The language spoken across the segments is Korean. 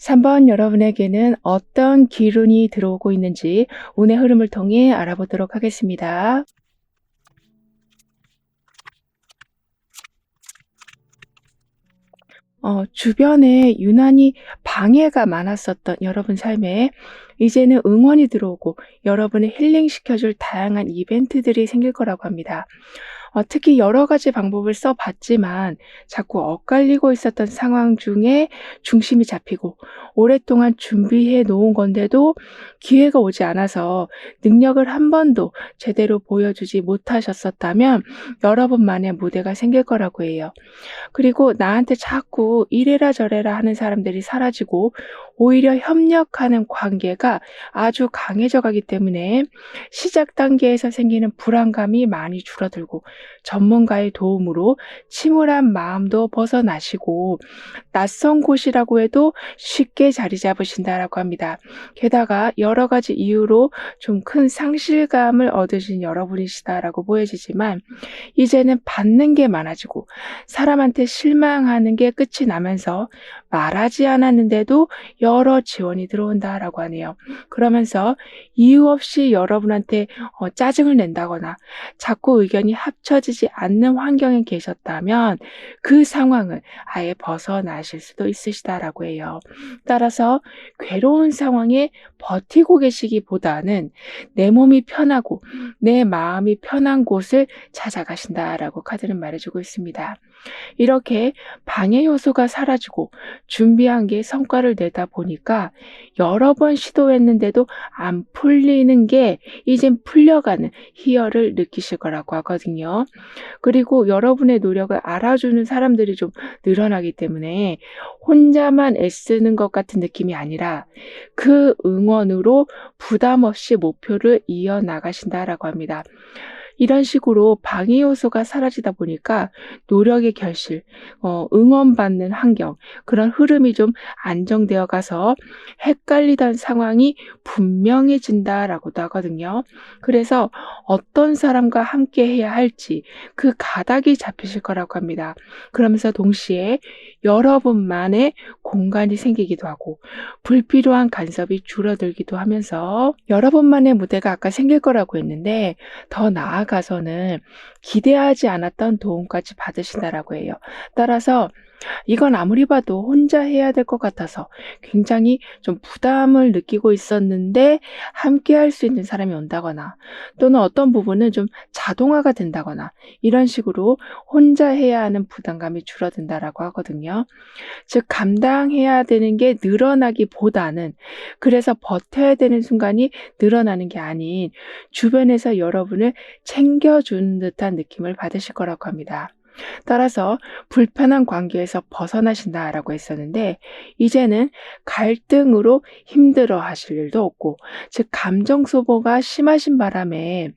3번 여러분에게는 어떤 기운이 들어오고 있는지 운의 흐름을 통해 알아보도록 하겠습니다. 주변에 유난히 방해가 많았었던 여러분 삶에 이제는 응원이 들어오고 여러분을 힐링시켜줄 다양한 이벤트들이 생길 거라고 합니다. 특히 여러 가지 방법을 써봤지만 자꾸 엇갈리고 있었던 상황 중에 중심이 잡히고 오랫동안 준비해 놓은 건데도 기회가 오지 않아서 능력을 한 번도 제대로 보여주지 못하셨었다면 여러분만의 무대가 생길 거라고 해요. 그리고 나한테 자꾸 이래라 저래라 하는 사람들이 사라지고 오히려 협력하는 관계가 아주 강해져 가기 때문에 시작 단계에서 생기는 불안감이 많이 줄어들고 전문가의 도움으로 침울한 마음도 벗어나시고 낯선 곳이라고 해도 쉽게 자리 잡으신다라고 합니다. 게다가 여러 가지 이유로 좀 큰 상실감을 얻으신 여러분이시다라고 보여지지만 이제는 받는 게 많아지고 사람한테 실망하는 게 끝이 나면서 말하지 않았는데도 여러 지원이 들어온다라고 하네요. 그러면서 이유 없이 여러분한테 짜증을 낸다거나 자꾸 의견이 합쳐지지 않는 환경에 계셨다면 그 상황을 아예 벗어나실 수도 있으시다라고 해요. 따라서 괴로운 상황에 버티고 계시기보다는 내 몸이 편하고 내 마음이 편한 곳을 찾아가신다라고 카드는 말해주고 있습니다. 이렇게 방해 요소가 사라지고 준비한 게 성과를 내다 보니까 여러 번 시도했는데도 안 풀리는 게 이젠 풀려가는 희열을 느끼실 거라고 하거든요. 그리고 여러분의 노력을 알아주는 사람들이 좀 늘어나기 때문에 혼자만 애쓰는 것 같은 느낌이 아니라 그 응원으로 부담 없이 목표를 이어나가신다라고 합니다. 이런 식으로 방해 요소가 사라지다 보니까 노력의 결실, 응원받는 환경, 그런 흐름이 좀 안정되어 가서 헷갈리던 상황이 분명해진다라고도 하거든요. 그래서 어떤 사람과 함께 해야 할지 그 가닥이 잡히실 거라고 합니다. 그러면서 동시에 여러분만의 공간이 생기기도 하고 불필요한 간섭이 줄어들기도 하면서 여러분만의 무대가 아까 생길 거라고 했는데 더 나아가서는 기대하지 않았던 도움까지 받으신다라고 해요. 따라서 이건 아무리 봐도 혼자 해야 될 것 같아서 굉장히 좀 부담을 느끼고 있었는데 함께 할 수 있는 사람이 온다거나 또는 어떤 부분은 좀 자동화가 된다거나 이런 식으로 혼자 해야 하는 부담감이 줄어든다라고 하거든요. 즉 감당해야 되는 게 늘어나기보다는 그래서 버텨야 되는 순간이 늘어나는 게 아닌 주변에서 여러분을 챙겨주는 듯한 느낌을 받으실 거라고 합니다. 따라서 불편한 관계에서 벗어나신다라고 했었는데 이제는 갈등으로 힘들어 하실 일도 없고 즉 감정 소모가 심하신 바람에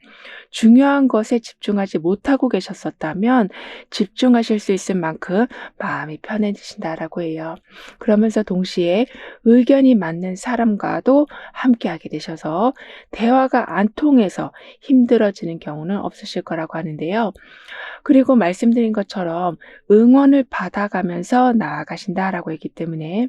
중요한 것에 집중하지 못하고 계셨었다면 집중하실 수 있을 만큼 마음이 편해지신다라고 해요. 그러면서 동시에 의견이 맞는 사람과도 함께하게 되셔서 대화가 안 통해서 힘들어지는 경우는 없으실 거라고 하는데요. 그리고 말씀드린 것처럼 응원을 받아가면서 나아가신다라고 했기 때문에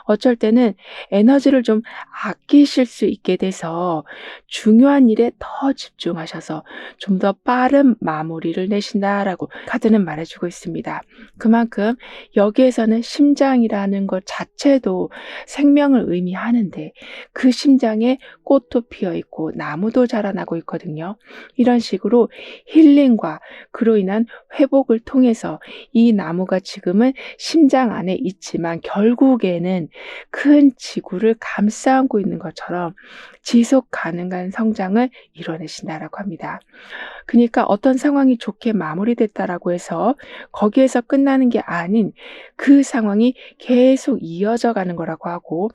어쩔 때는 에너지를 좀 아끼실 수 있게 돼서 중요한 일에 더 집중하셔서 좀 더 빠른 마무리를 내신다라고 카드는 말해주고 있습니다. 그만큼 여기에서는 심장이라는 것 자체도 생명을 의미하는데 그 심장에 꽃도 피어 있고 나무도 자라나고 있거든요. 이런 식으로 힐링과 그로 인한 회복을 통해서 이 나무가 지금은 심장 안에 있지만 결국에는 큰 지구를 감싸 안고 있는 것처럼 지속 가능한 성장을 이뤄내신다라고 합니다. 그러니까 어떤 상황이 좋게 마무리됐다라고 해서 거기에서 끝나는 게 아닌 그 상황이 계속 이어져 가는 거라고 하고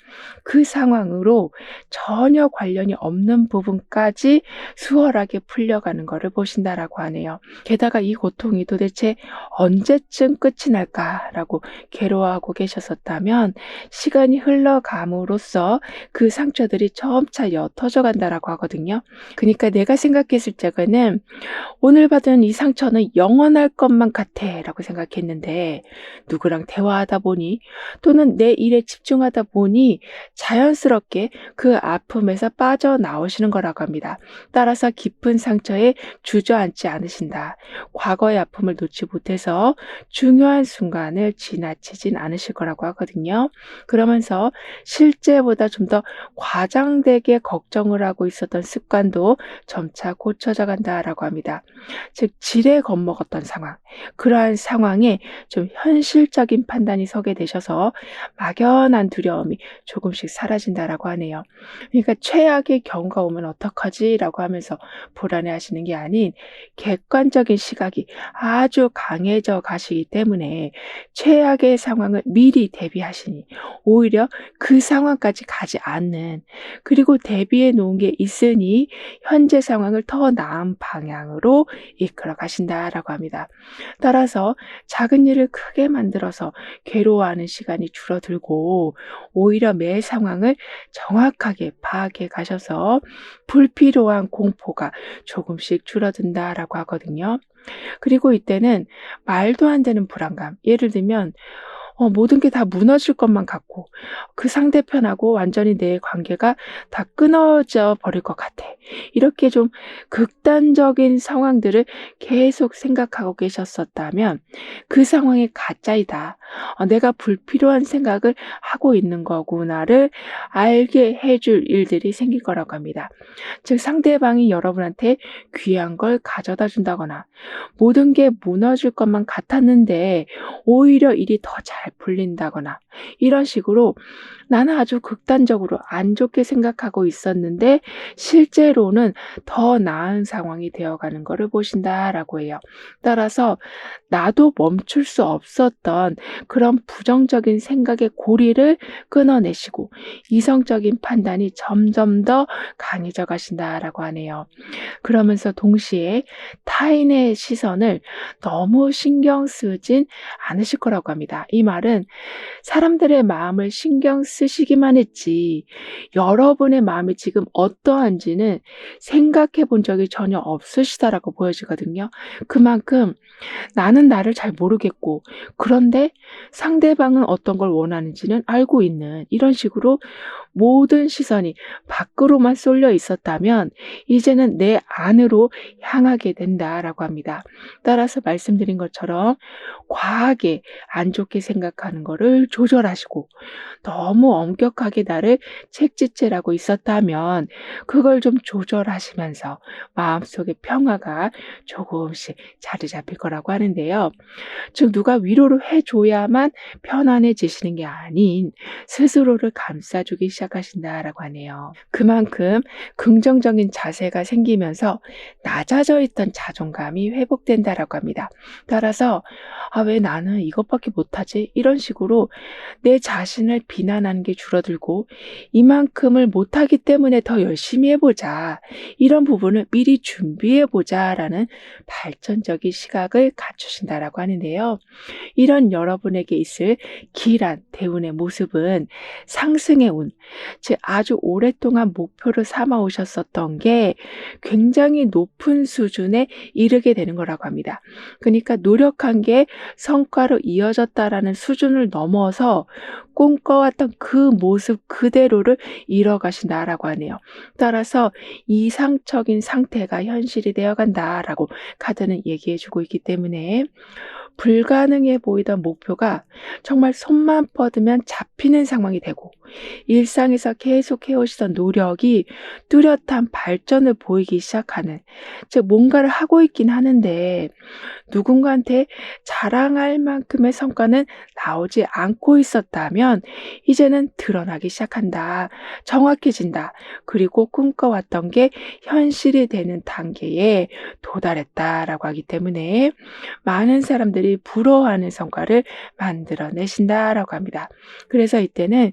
그 상황으로 전혀 관련이 없는 부분까지 수월하게 풀려가는 것을 보신다라고 하네요. 게다가 이 고통이 도대체 언제쯤 끝이 날까라고 괴로워하고 계셨었다면 시간이 흘러감으로써 그 상처들이 점차 옅어져 간다라고 하거든요. 그러니까 내가 생각했을 적에는 '오늘 받은 이 상처는 영원할 것만 같아.'라고 생각했는데 누구랑 대화하다 보니 또는 내 일에 집중하다 보니 자연스럽게 그 아픔에서 빠져나오시는 거라고 합니다. 따라서 깊은 상처에 주저앉지 않으신다. 과거의 아픔을 놓지 못해서 중요한 순간을 지나치진 않으실 거라고 하거든요. 그러면서 실제보다 좀 더 과장되게 걱정을 하고 있었던 습관도 점차 고쳐져 간다라고 합니다. 즉 지레 겁먹었던 상황, 그러한 상황에 좀 현실적인 판단이 서게 되셔서 막연한 두려움이 조금씩 사라진다라고 하네요. 그러니까 '최악의 경우가 오면 어떡하지?'라고 하면서 불안해하시는 게 아닌 객관적인 시각이 아주 강해져 가시기 때문에 최악의 상황을 미리 대비하시니 오히려 그 상황까지 가지 않는, 그리고 대비해 놓은 게 있으니 현재 상황을 더 나은 방향으로 이끌어 가신다라고 합니다. 따라서 작은 일을 크게 만들어서 괴로워하는 시간이 줄어들고 오히려 매 상황을 정확하게 파악해 가셔서 불필요한 공포가 조금씩 줄어든다라고 하거든요. 그리고 이때는 말도 안 되는 불안감, 예를 들면 모든 게 다 무너질 것만 같고 그 상대편하고 완전히 내 관계가 다 끊어져 버릴 것 같아. 이렇게 좀 극단적인 상황들을 계속 생각하고 계셨었다면 그 상황이 가짜이다. '내가 불필요한 생각을 하고 있는 거구나.'를 알게 해줄 일들이 생길 거라고 합니다. 즉 상대방이 여러분한테 귀한 걸 가져다 준다거나 모든 게 무너질 것만 같았는데 오히려 일이 더 잘 풀린다거나 이런 식으로 나는 아주 극단적으로 안 좋게 생각하고 있었는데 실제로는 더 나은 상황이 되어가는 것을 보신다라고 해요. 따라서 나도 멈출 수 없었던 그런 부정적인 생각의 고리를 끊어내시고 이성적인 판단이 점점 더 강해져 가신다라고 하네요. 그러면서 동시에 타인의 시선을 너무 신경 쓰진 않으실 거라고 합니다. 이 말은 사람들의 마음을 신경 쓰시기만 했지 여러분의 마음이 지금 어떠한지는 생각해 본 적이 전혀 없으시다라고 보여지거든요. 그만큼 나는 나를 잘 모르겠고 그런데 상대방은 어떤 걸 원하는지는 알고 있는, 이런 식으로 모든 시선이 밖으로만 쏠려 있었다면 이제는 내 안으로 향하게 된다라고 합니다. 따라서 말씀드린 것처럼 과하게 안 좋게 생각하는 거를 조절하시고 너무 엄격하게 나를 책짓질하고 있었다면 그걸 좀 조절하시면서 마음속의 평화가 조금씩 자리 잡힐 거라고 하는데요. 즉 누가 위로를 해줘야만 편안해지시는 게 아닌 스스로를 감싸주기 시작하신다라고 하네요. 그만큼 긍정적인 자세가 생기면서 낮아져 있던 자존감이 회복된다라고 합니다. 따라서 '아 왜 나는 이것밖에 못하지?' 이런 식으로 내 자신을 비난하는 게 줄어들고 '이만큼을 못하기 때문에 더 열심히 해보자. 이런 부분을 미리 준비해보자.'라는 발전적인 시각을 갖추신다라고 하는데요. 이런 여러분에게 있을 기이한 대운의 모습은 상승의 운, 즉 아주 오랫동안 목표를 삼아 오셨었던 게 굉장히 높은 수준에 이르게 되는 거라고 합니다. 그러니까 노력한 게 성과로 이어졌다라는 수준을 넘어서 꿈꿔왔던 그 모습 그대로를 이뤄가신다라고 하네요. 따라서 이상적인 상태가 현실이 되어간다라고 카드는 얘기해주고 있기 때문에 불가능해 보이던 목표가 정말 손만 뻗으면 잡히는 상황이 되고 일상에서 계속 해오시던 노력이 뚜렷한 발전을 보이기 시작하는, 즉 뭔가를 하고 있긴 하는데 누군가한테 자랑할 만큼의 성과는 나오지 않고 있었다면 이제는 드러나기 시작한다. 정확해진다. 그리고 꿈꿔왔던 게 현실이 되는 단계에 도달했다라고 하기 때문에 많은 사람들이 사람들이 부러워하는 성과를 만들어내신다라고 합니다. 그래서 이때는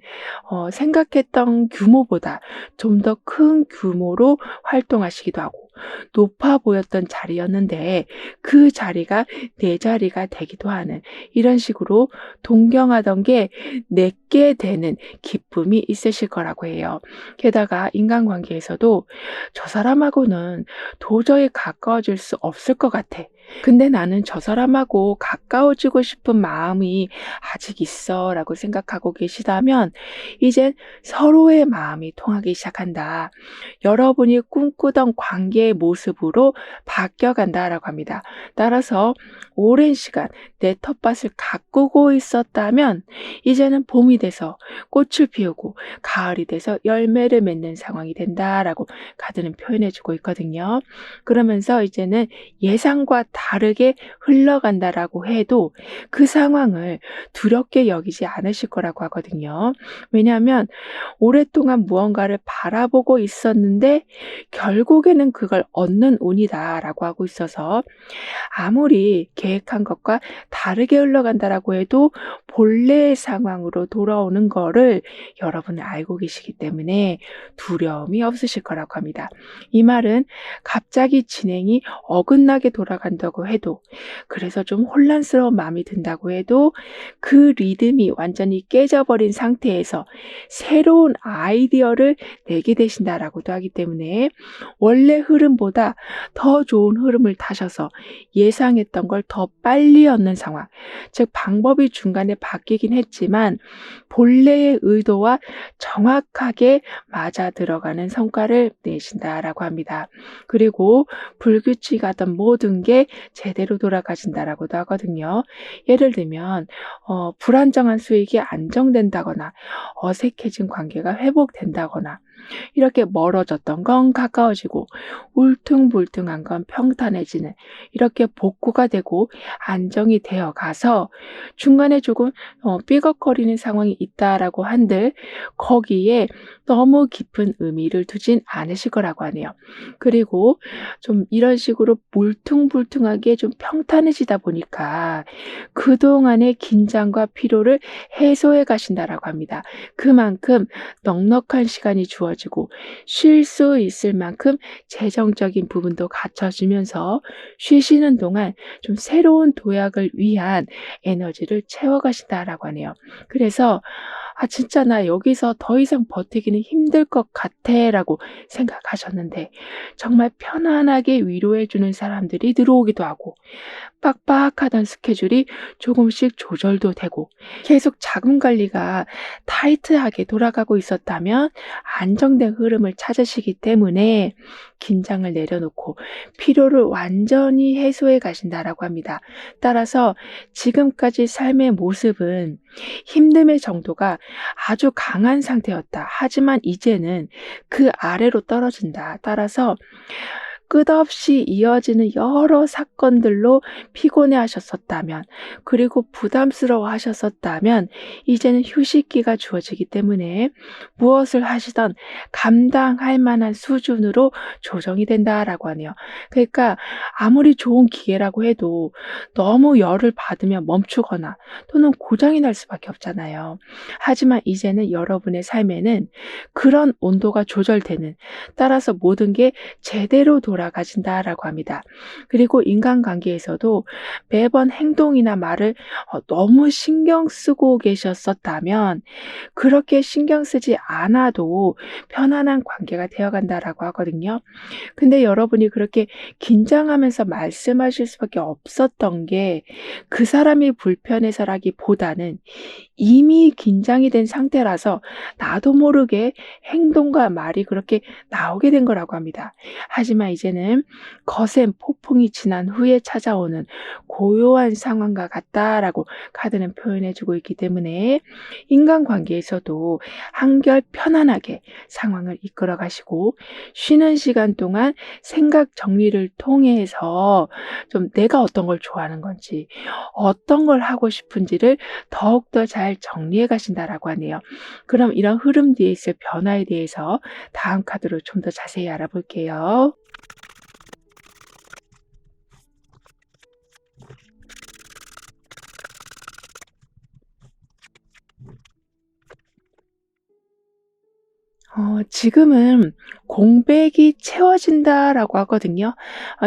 생각했던 규모보다 좀 더 큰 규모로 활동하시기도 하고, 높아 보였던 자리였는데 그 자리가 내 자리가 되기도 하는, 이런 식으로 동경하던 게 내게 되는 기쁨이 있으실 거라고 해요. 게다가 인간관계에서도 저 사람하고는 도저히 가까워질 수 없을 것 같아. 근데 나는 저 사람하고 가까워지고 싶은 마음이 아직 있어 라고 생각하고 계시다면, 이젠 서로의 마음이 통하기 시작한다. 여러분이 꿈꾸던 관계의 모습으로 바뀌어간다라고 합니다. 따라서 오랜 시간 내 텃밭을 가꾸고 있었다면 이제는 봄이 돼서 꽃을 피우고 가을이 돼서 열매를 맺는 상황이 된다라고 카드는 표현해주고 있거든요. 그러면서 이제는 예상과 다르게 흘러간다라고 해도 그 상황을 두렵게 여기지 않으실 거라고 하거든요. 왜냐하면 오랫동안 무언가를 바라보고 있었는데 결국에는 그걸 얻는 운이다라고 하고 있어서, 아무리 계획한 것과 다르게 흘러간다라고 해도 본래의 상황으로 돌아오는 거를 여러분은 알고 계시기 때문에 두려움이 없으실 거라고 합니다. 이 말은 갑자기 진행이 어긋나게 돌아간다고 해도, 그래서 좀 혼란스러운 마음이 든다고 해도 그 리듬이 완전히 깨져버린 상태에서 새로운 아이디어를 내게 되신다라고도 하기 때문에, 원래 흐름보다 더 좋은 흐름을 타셔서 예상했던 걸 더 빨리 얻는 상황, 즉 방법이 중간에 바뀌긴 했지만 본래의 의도와 정확하게 맞아 들어가는 성과를 내신다라고 합니다. 그리고 불규칙하던 모든 게 제대로 돌아가신다라고도 하거든요. 예를 들면 불안정한 수익이 안정된다거나, 어색해진 관계가 회복된다거나, 이렇게 멀어졌던 건 가까워지고 울퉁불퉁한 건 평탄해지는, 이렇게 복구가 되고 안정이 되어 가서 중간에 조금 삐걱거리는 상황이 있다라고 한들 거기에 너무 깊은 의미를 두진 않으실 거라고 하네요. 그리고 좀 이런 식으로 울퉁불퉁하게 좀 평탄해지다 보니까 그동안의 긴장과 피로를 해소해 가신다라고 합니다. 그만큼 넉넉한 시간이 주어지고 쉴 수 있을 만큼 재정적인 부분도 갖춰지면서 쉬시는 동안 좀 새로운 도약을 위한 에너지를 채워가신다라고 하네요. 그래서 진짜 나 여기서 더 이상 버티기는 힘들 것 같아 라고 생각하셨는데, 정말 편안하게 위로해주는 사람들이 들어오기도 하고, 빡빡하던 스케줄이 조금씩 조절도 되고, 계속 자금 관리가 타이트하게 돌아가고 있었다면 안정된 흐름을 찾으시기 때문에 긴장을 내려놓고 피로를 완전히 해소해 가신다라고 합니다. 따라서 지금까지 삶의 모습은 힘듦의 정도가 아주 강한 상태였다. 하지만 이제는 그 아래로 떨어진다. 따라서 끝없이 이어지는 여러 사건들로 피곤해 하셨었다면, 그리고 부담스러워 하셨었다면 이제는 휴식기가 주어지기 때문에 무엇을 하시던 감당할 만한 수준으로 조정이 된다라고 하네요. 그러니까 아무리 좋은 기회라고 해도 너무 열을 받으면 멈추거나 또는 고장이 날 수밖에 없잖아요. 하지만 이제는 여러분의 삶에는 그런 온도가 조절되는, 따라서 모든 게 제대로 돌아가신다라고 합니다. 그리고 인간관계에서도 매번 행동이나 말을 너무 신경 쓰고 계셨었다면 그렇게 신경 쓰지 않아도 편안한 관계가 되어간다라고 하거든요. 근데 여러분이 그렇게 긴장하면서 말씀하실 수밖에 없었던 게 그 사람이 불편해서라기보다는 이미 긴장이 된 상태라서 나도 모르게 행동과 말이 그렇게 나오게 된 거라고 합니다. 하지만 이제는 거센 폭풍이 지난 후에 찾아오는 고요한 상황과 같다라고 카드는 표현해주고 있기 때문에, 인간관계에서도 한결 편안하게 상황을 이끌어 가시고, 쉬는 시간 동안 생각 정리를 통해서 좀 내가 어떤 걸 좋아하는 건지, 어떤 걸 하고 싶은지를 더욱더 잘 정리해 가신다라고 하네요. 그럼 이런 흐름 뒤에 있을 변화에 대해서 다음 카드로 좀 더 자세히 알아볼게요. 네. 。 네. 。 지금은 공백이 채워진다라고 하거든요.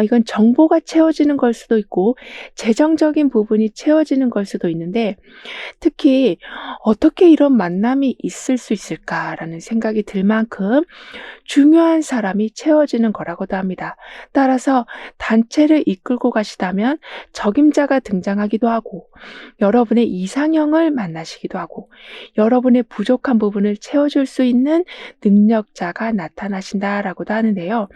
이건 정보가 채워지는 걸 수도 있고 재정적인 부분이 채워지는 걸 수도 있는데, 특히 '어떻게 이런 만남이 있을 수 있을까?'라는 생각이 들 만큼 중요한 사람이 채워지는 거라고도 합니다. 따라서 단체를 이끌고 가시다면 적임자가 등장하기도 하고, 여러분의 이상형을 만나시기도 하고, 여러분의 부족한 부분을 채워줄 수 있는 능력자가 나타나신다라고도 하는데요.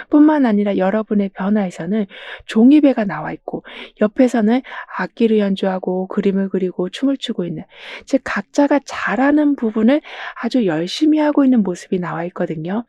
뿐만 아니라 여러분의 변화에서는 종이배가 나와 있고, 옆에서는 악기를 연주하고 그림을 그리고 춤을 추고 있는, 즉 각자가 잘하는 부분을 아주 열심히 하고 있는 모습이 나와 있거든요.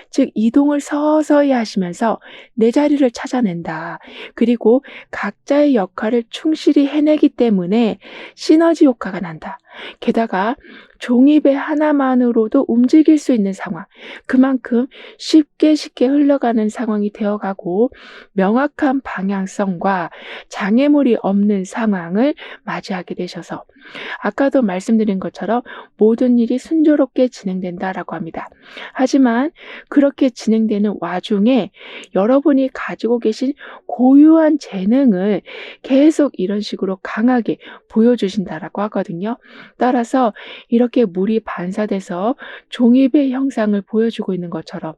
즉 이동을 서서히 하시면서 내 자리를 찾아낸다. 그리고 각자의 역할을 충실히 해내기 때문에 시너지 효과가 난다. 게다가 종이배 하나만으로도 움직일 수 있는 상황, 그만큼 쉽게 흘러가는 상황이 되어가고, 명확한 방향성과 장애물이 없는 상황을 맞이하게 되셔서 아까도 말씀드린 것처럼 모든 일이 순조롭게 진행된다라고 합니다. 하지만 그렇게 진행되는 와중에 여러분이 가지고 계신 고유한 재능을 계속 이런 식으로 강하게 보여주신다라고 하거든요. 따라서 이렇게 물이 반사돼서 종이배 형상을 보여주고 있는 것처럼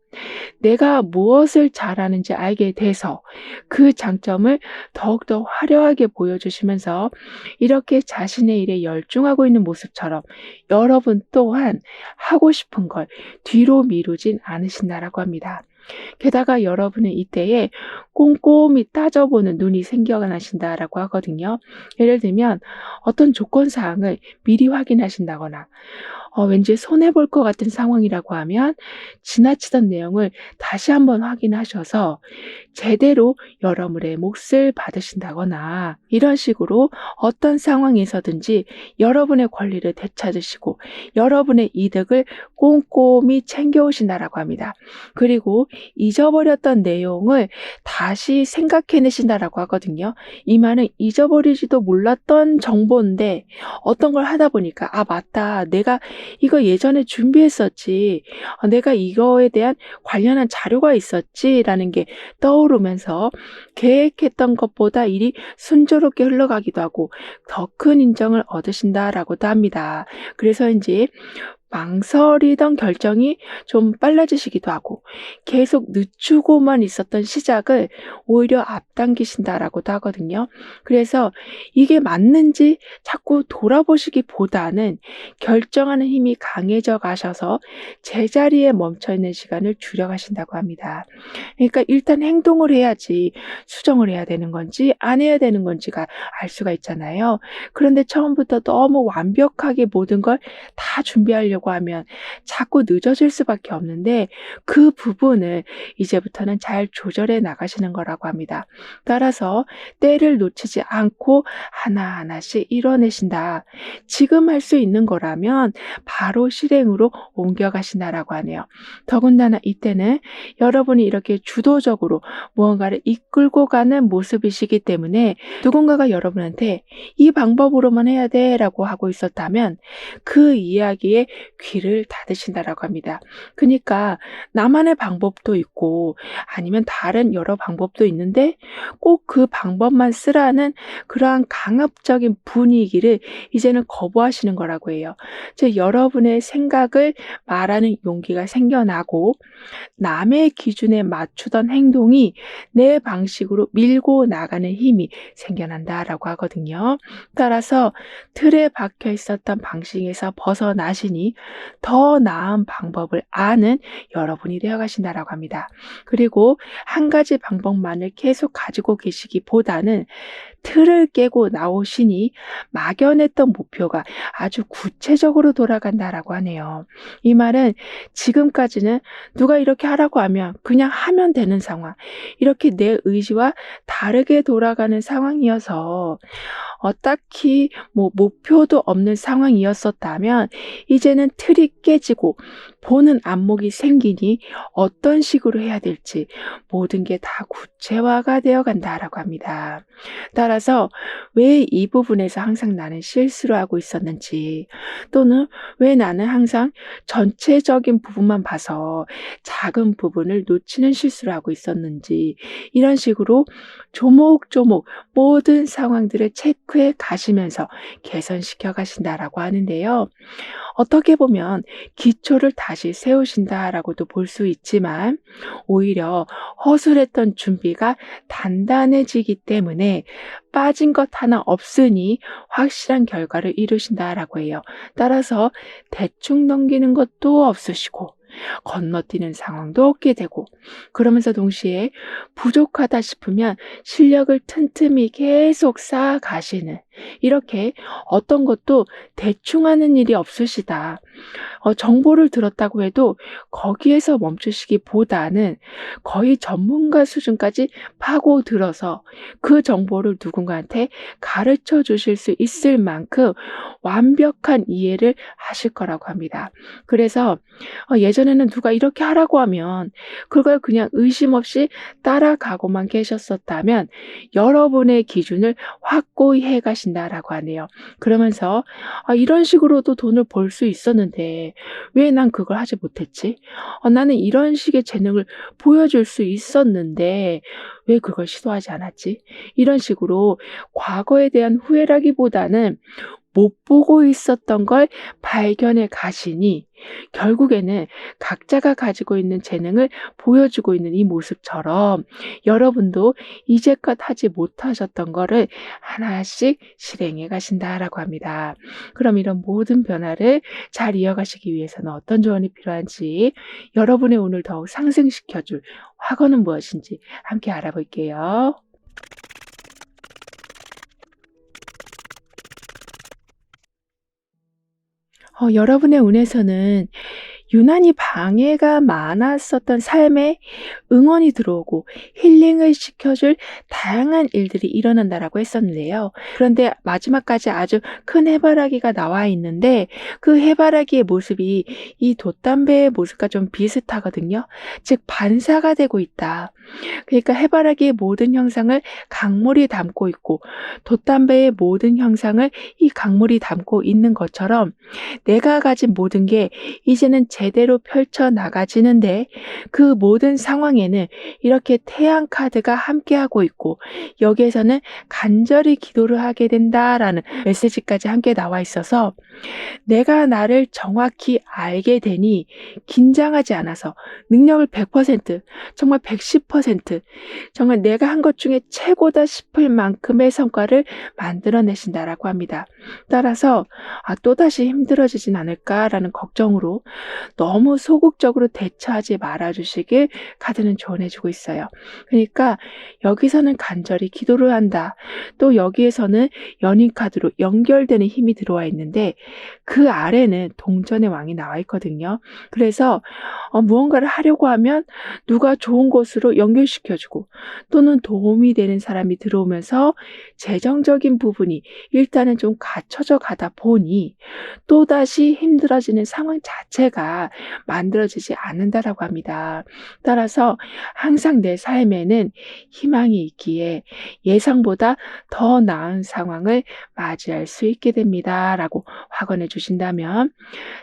내가 무엇을 잘하는지 알게 돼서 그 장점을 더욱더 화려하게 보여주시면서 이렇게 자신의 일에 열중하고 있는 모습처럼 여러분 또한 하고 싶은 걸 뒤로 미루진 않으신다라고 합니다. 게다가 여러분은 이때에 꼼꼼히 따져보는 눈이 생겨나신다라고 하거든요. 예를 들면 어떤 조건 사항을 미리 확인하신다거나, 왠지 손해볼 것 같은 상황이라고 하면 지나치던 내용을 다시 한번 확인하셔서 제대로 여러분의 몫을 받으신다거나, 이런 식으로 어떤 상황에서든지 여러분의 권리를 되찾으시고 여러분의 이득을 꼼꼼히 챙겨오신다라고 합니다. 그리고 잊어버렸던 내용을 다시 생각해내신다라고 하거든요. 이 말은 잊어버리지도 몰랐던 정보인데 어떤 걸 하다 보니까 맞다, 내가 이거 예전에 준비했었지, 내가 이거에 대한 관련한 자료가 있었지라는 게 떠오르면서 계획했던 것보다 일이 순조롭게 흘러가기도 하고 더 큰 인정을 얻으신다라고도 합니다. 그래서 이제 망설이던 결정이 좀 빨라지시기도 하고, 계속 늦추고만 있었던 시작을 오히려 앞당기신다라고도 하거든요. 그래서 이게 맞는지 자꾸 돌아보시기보다는 결정하는 힘이 강해져 가셔서 제자리에 멈춰 있는 시간을 줄여가신다고 합니다. 그러니까 일단 행동을 해야지 수정을 해야 되는 건지 안 해야 되는 건지가 알 수가 있잖아요. 그런데 처음부터 너무 완벽하게 모든 걸 다 준비하려고 하면 자꾸 늦어질 수밖에 없는데, 그 부분을 이제부터는 잘 조절해 나가시는 거라고 합니다. 따라서 때를 놓치지 않고 하나하나씩 이뤄내신다. 지금 할 수 있는 거라면 바로 실행으로 옮겨가신다라고 하네요. 더군다나 이때는 여러분이 이렇게 주도적으로 무언가를 이끌고 가는 모습이시기 때문에, 누군가가 여러분한테 이 방법으로만 해야 돼 라고 하고 있었다면 그 이야기에 귀를 닫으신다라고 합니다. 그러니까 나만의 방법도 있고 아니면 다른 여러 방법도 있는데 꼭 그 방법만 쓰라는 그러한 강압적인 분위기를 이제는 거부하시는 거라고 해요. 즉 여러분의 생각을 말하는 용기가 생겨나고, 남의 기준에 맞추던 행동이 내 방식으로 밀고 나가는 힘이 생겨난다라고 하거든요. 따라서 틀에 박혀 있었던 방식에서 벗어나시니 더 나은 방법을 아는 여러분이 되어가신다라고 합니다. 그리고 한 가지 방법만을 계속 가지고 계시기보다는 틀을 깨고 나오시니 막연했던 목표가 아주 구체적으로 돌아간다라고 하네요. 이 말은 지금까지는 누가 이렇게 하라고 하면 그냥 하면 되는 상황, 이렇게 내 의지와 다르게 돌아가는 상황이어서 딱히 목표도 없는 상황이었었다면, 이제는 틀이 깨지고 보는 안목이 생기니 어떤 식으로 해야 될지 모든 게 다 구체화가 되어 간다라고 합니다. 따라서 왜 이 부분에서 항상 나는 실수를 하고 있었는지, 또는 왜 나는 항상 전체적인 부분만 봐서 작은 부분을 놓치는 실수를 하고 있었는지, 이런 식으로 조목조목 모든 상황들을 체크해 가시면서 개선시켜 가신다라고 하는데요. 어떻게 보면 기초를 다시 세우신다라고도 볼 수 있지만, 오히려 허술했던 준비가 단단해지기 때문에 빠진 것 하나 없으니 확실한 결과를 이루신다라고 해요. 따라서 대충 넘기는 것도 없으시고 건너뛰는 상황도 없게 되고, 그러면서 동시에 부족하다 싶으면 실력을 틈틈이 계속 쌓아가시는, 이렇게 어떤 것도 대충 하는 일이 없으시다. 정보를 들었다고 해도 거기에서 멈추시기보다는 거의 전문가 수준까지 파고들어서 그 정보를 누군가한테 가르쳐 주실 수 있을 만큼 완벽한 이해를 하실 거라고 합니다. 그래서 예전에는 누가 이렇게 하라고 하면 그걸 그냥 의심 없이 따라가고만 계셨었다면 여러분의 기준을 확고히 해 가신다라고 하네요. 그러면서 이런 식으로도 돈을 벌 수 있었는데 왜 난 그걸 하지 못했지? 나는 이런 식의 재능을 보여줄 수 있었는데 왜 그걸 시도하지 않았지? 이런 식으로 과거에 대한 후회라기보다는 못 보고 있었던 걸 발견해 가시니, 결국에는 각자가 가지고 있는 재능을 보여주고 있는 이 모습처럼 여러분도 이제껏 하지 못하셨던 거를 하나씩 실행해 가신다라고 합니다. 그럼 이런 모든 변화를 잘 이어가시기 위해서는 어떤 조언이 필요한지, 여러분의 운을 더욱 상승시켜 줄 확언은 무엇인지 함께 알아볼게요. 여러분의 운에서는 유난히 방해가 많았었던 삶에 응원이 들어오고 힐링을 시켜줄 다양한 일들이 일어난다라고 했었는데요. 그런데 마지막까지 아주 큰 해바라기가 나와 있는데, 그 해바라기의 모습이 이 돛담배의 모습과 좀 비슷하거든요. 즉 반사가 되고 있다. 그러니까 해바라기의 모든 형상을 강물이 담고 있고 돛담배의 모든 형상을 이 강물이 담고 있는 것처럼, 내가 가진 모든 게 이제는 제대로 펼쳐 나가지는데, 그 모든 상황에는 이렇게 태양 카드가 함께하고 있고 여기에서는 간절히 기도를 하게 된다라는 메시지까지 함께 나와 있어서, 내가 나를 정확히 알게 되니 긴장하지 않아서 능력을 100%, 정말 110%, 정말 내가 한 것 중에 최고다 싶을 만큼의 성과를 만들어내신다라고 합니다. 따라서 또다시 힘들어지진 않을까라는 걱정으로 너무 소극적으로 대처하지 말아 주시길 카드는 조언해 주고 있어요. 그러니까 여기서는 간절히 기도를 한다. 또 여기에서는 연인 카드로 연결되는 힘이 들어와 있는데, 그 아래는 동전의 왕이 나와 있거든요. 그래서 무언가를 하려고 하면 누가 좋은 곳으로 연결시켜 주고, 또는 도움이 되는 사람이 들어오면서 재정적인 부분이 일단은 좀 갖춰져 가다 보니 또다시 힘들어지는 상황 자체가 만들어지지 않는다라고 합니다. 따라서 항상 내 삶에는 희망이 있기에 예상보다 더 나은 상황을 맞이할 수 있게 됩니다라고 확언해 주신다면,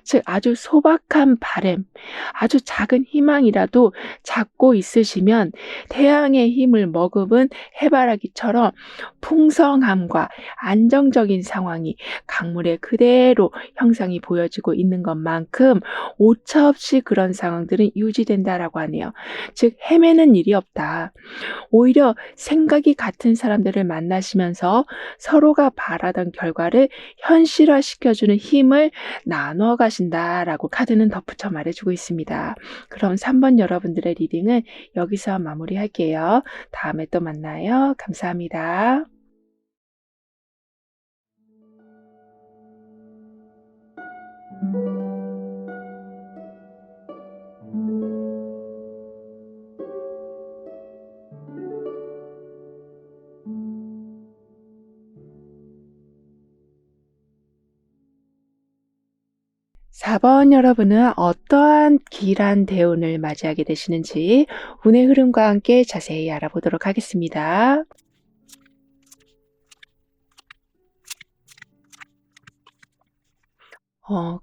즉 아주 소박한 바람, 아주 작은 희망이라도 잡고 있으시면 태양의 힘을 머금은 해바라기처럼 풍성함과 안정적인 상황이 강물에 그대로 형상이 보여지고 있는 것만큼 오차없이 그런 상황들은 유지된다라고 하네요. 즉 헤매는 일이 없다. 오히려 생각이 같은 사람들을 만나시면서 서로가 바라던 결과를 현실화시켜주는 힘을 나눠 가신다라고 카드는 덧붙여 말해주고 있습니다. 그럼 3번 여러분들의 리딩은 여기서 마무리할게요. 다음에 또 만나요. 감사합니다. 4번 여러분은 어떠한 길한 대운을 맞이하게 되시는지 운의 흐름과 함께 자세히 알아보도록 하겠습니다.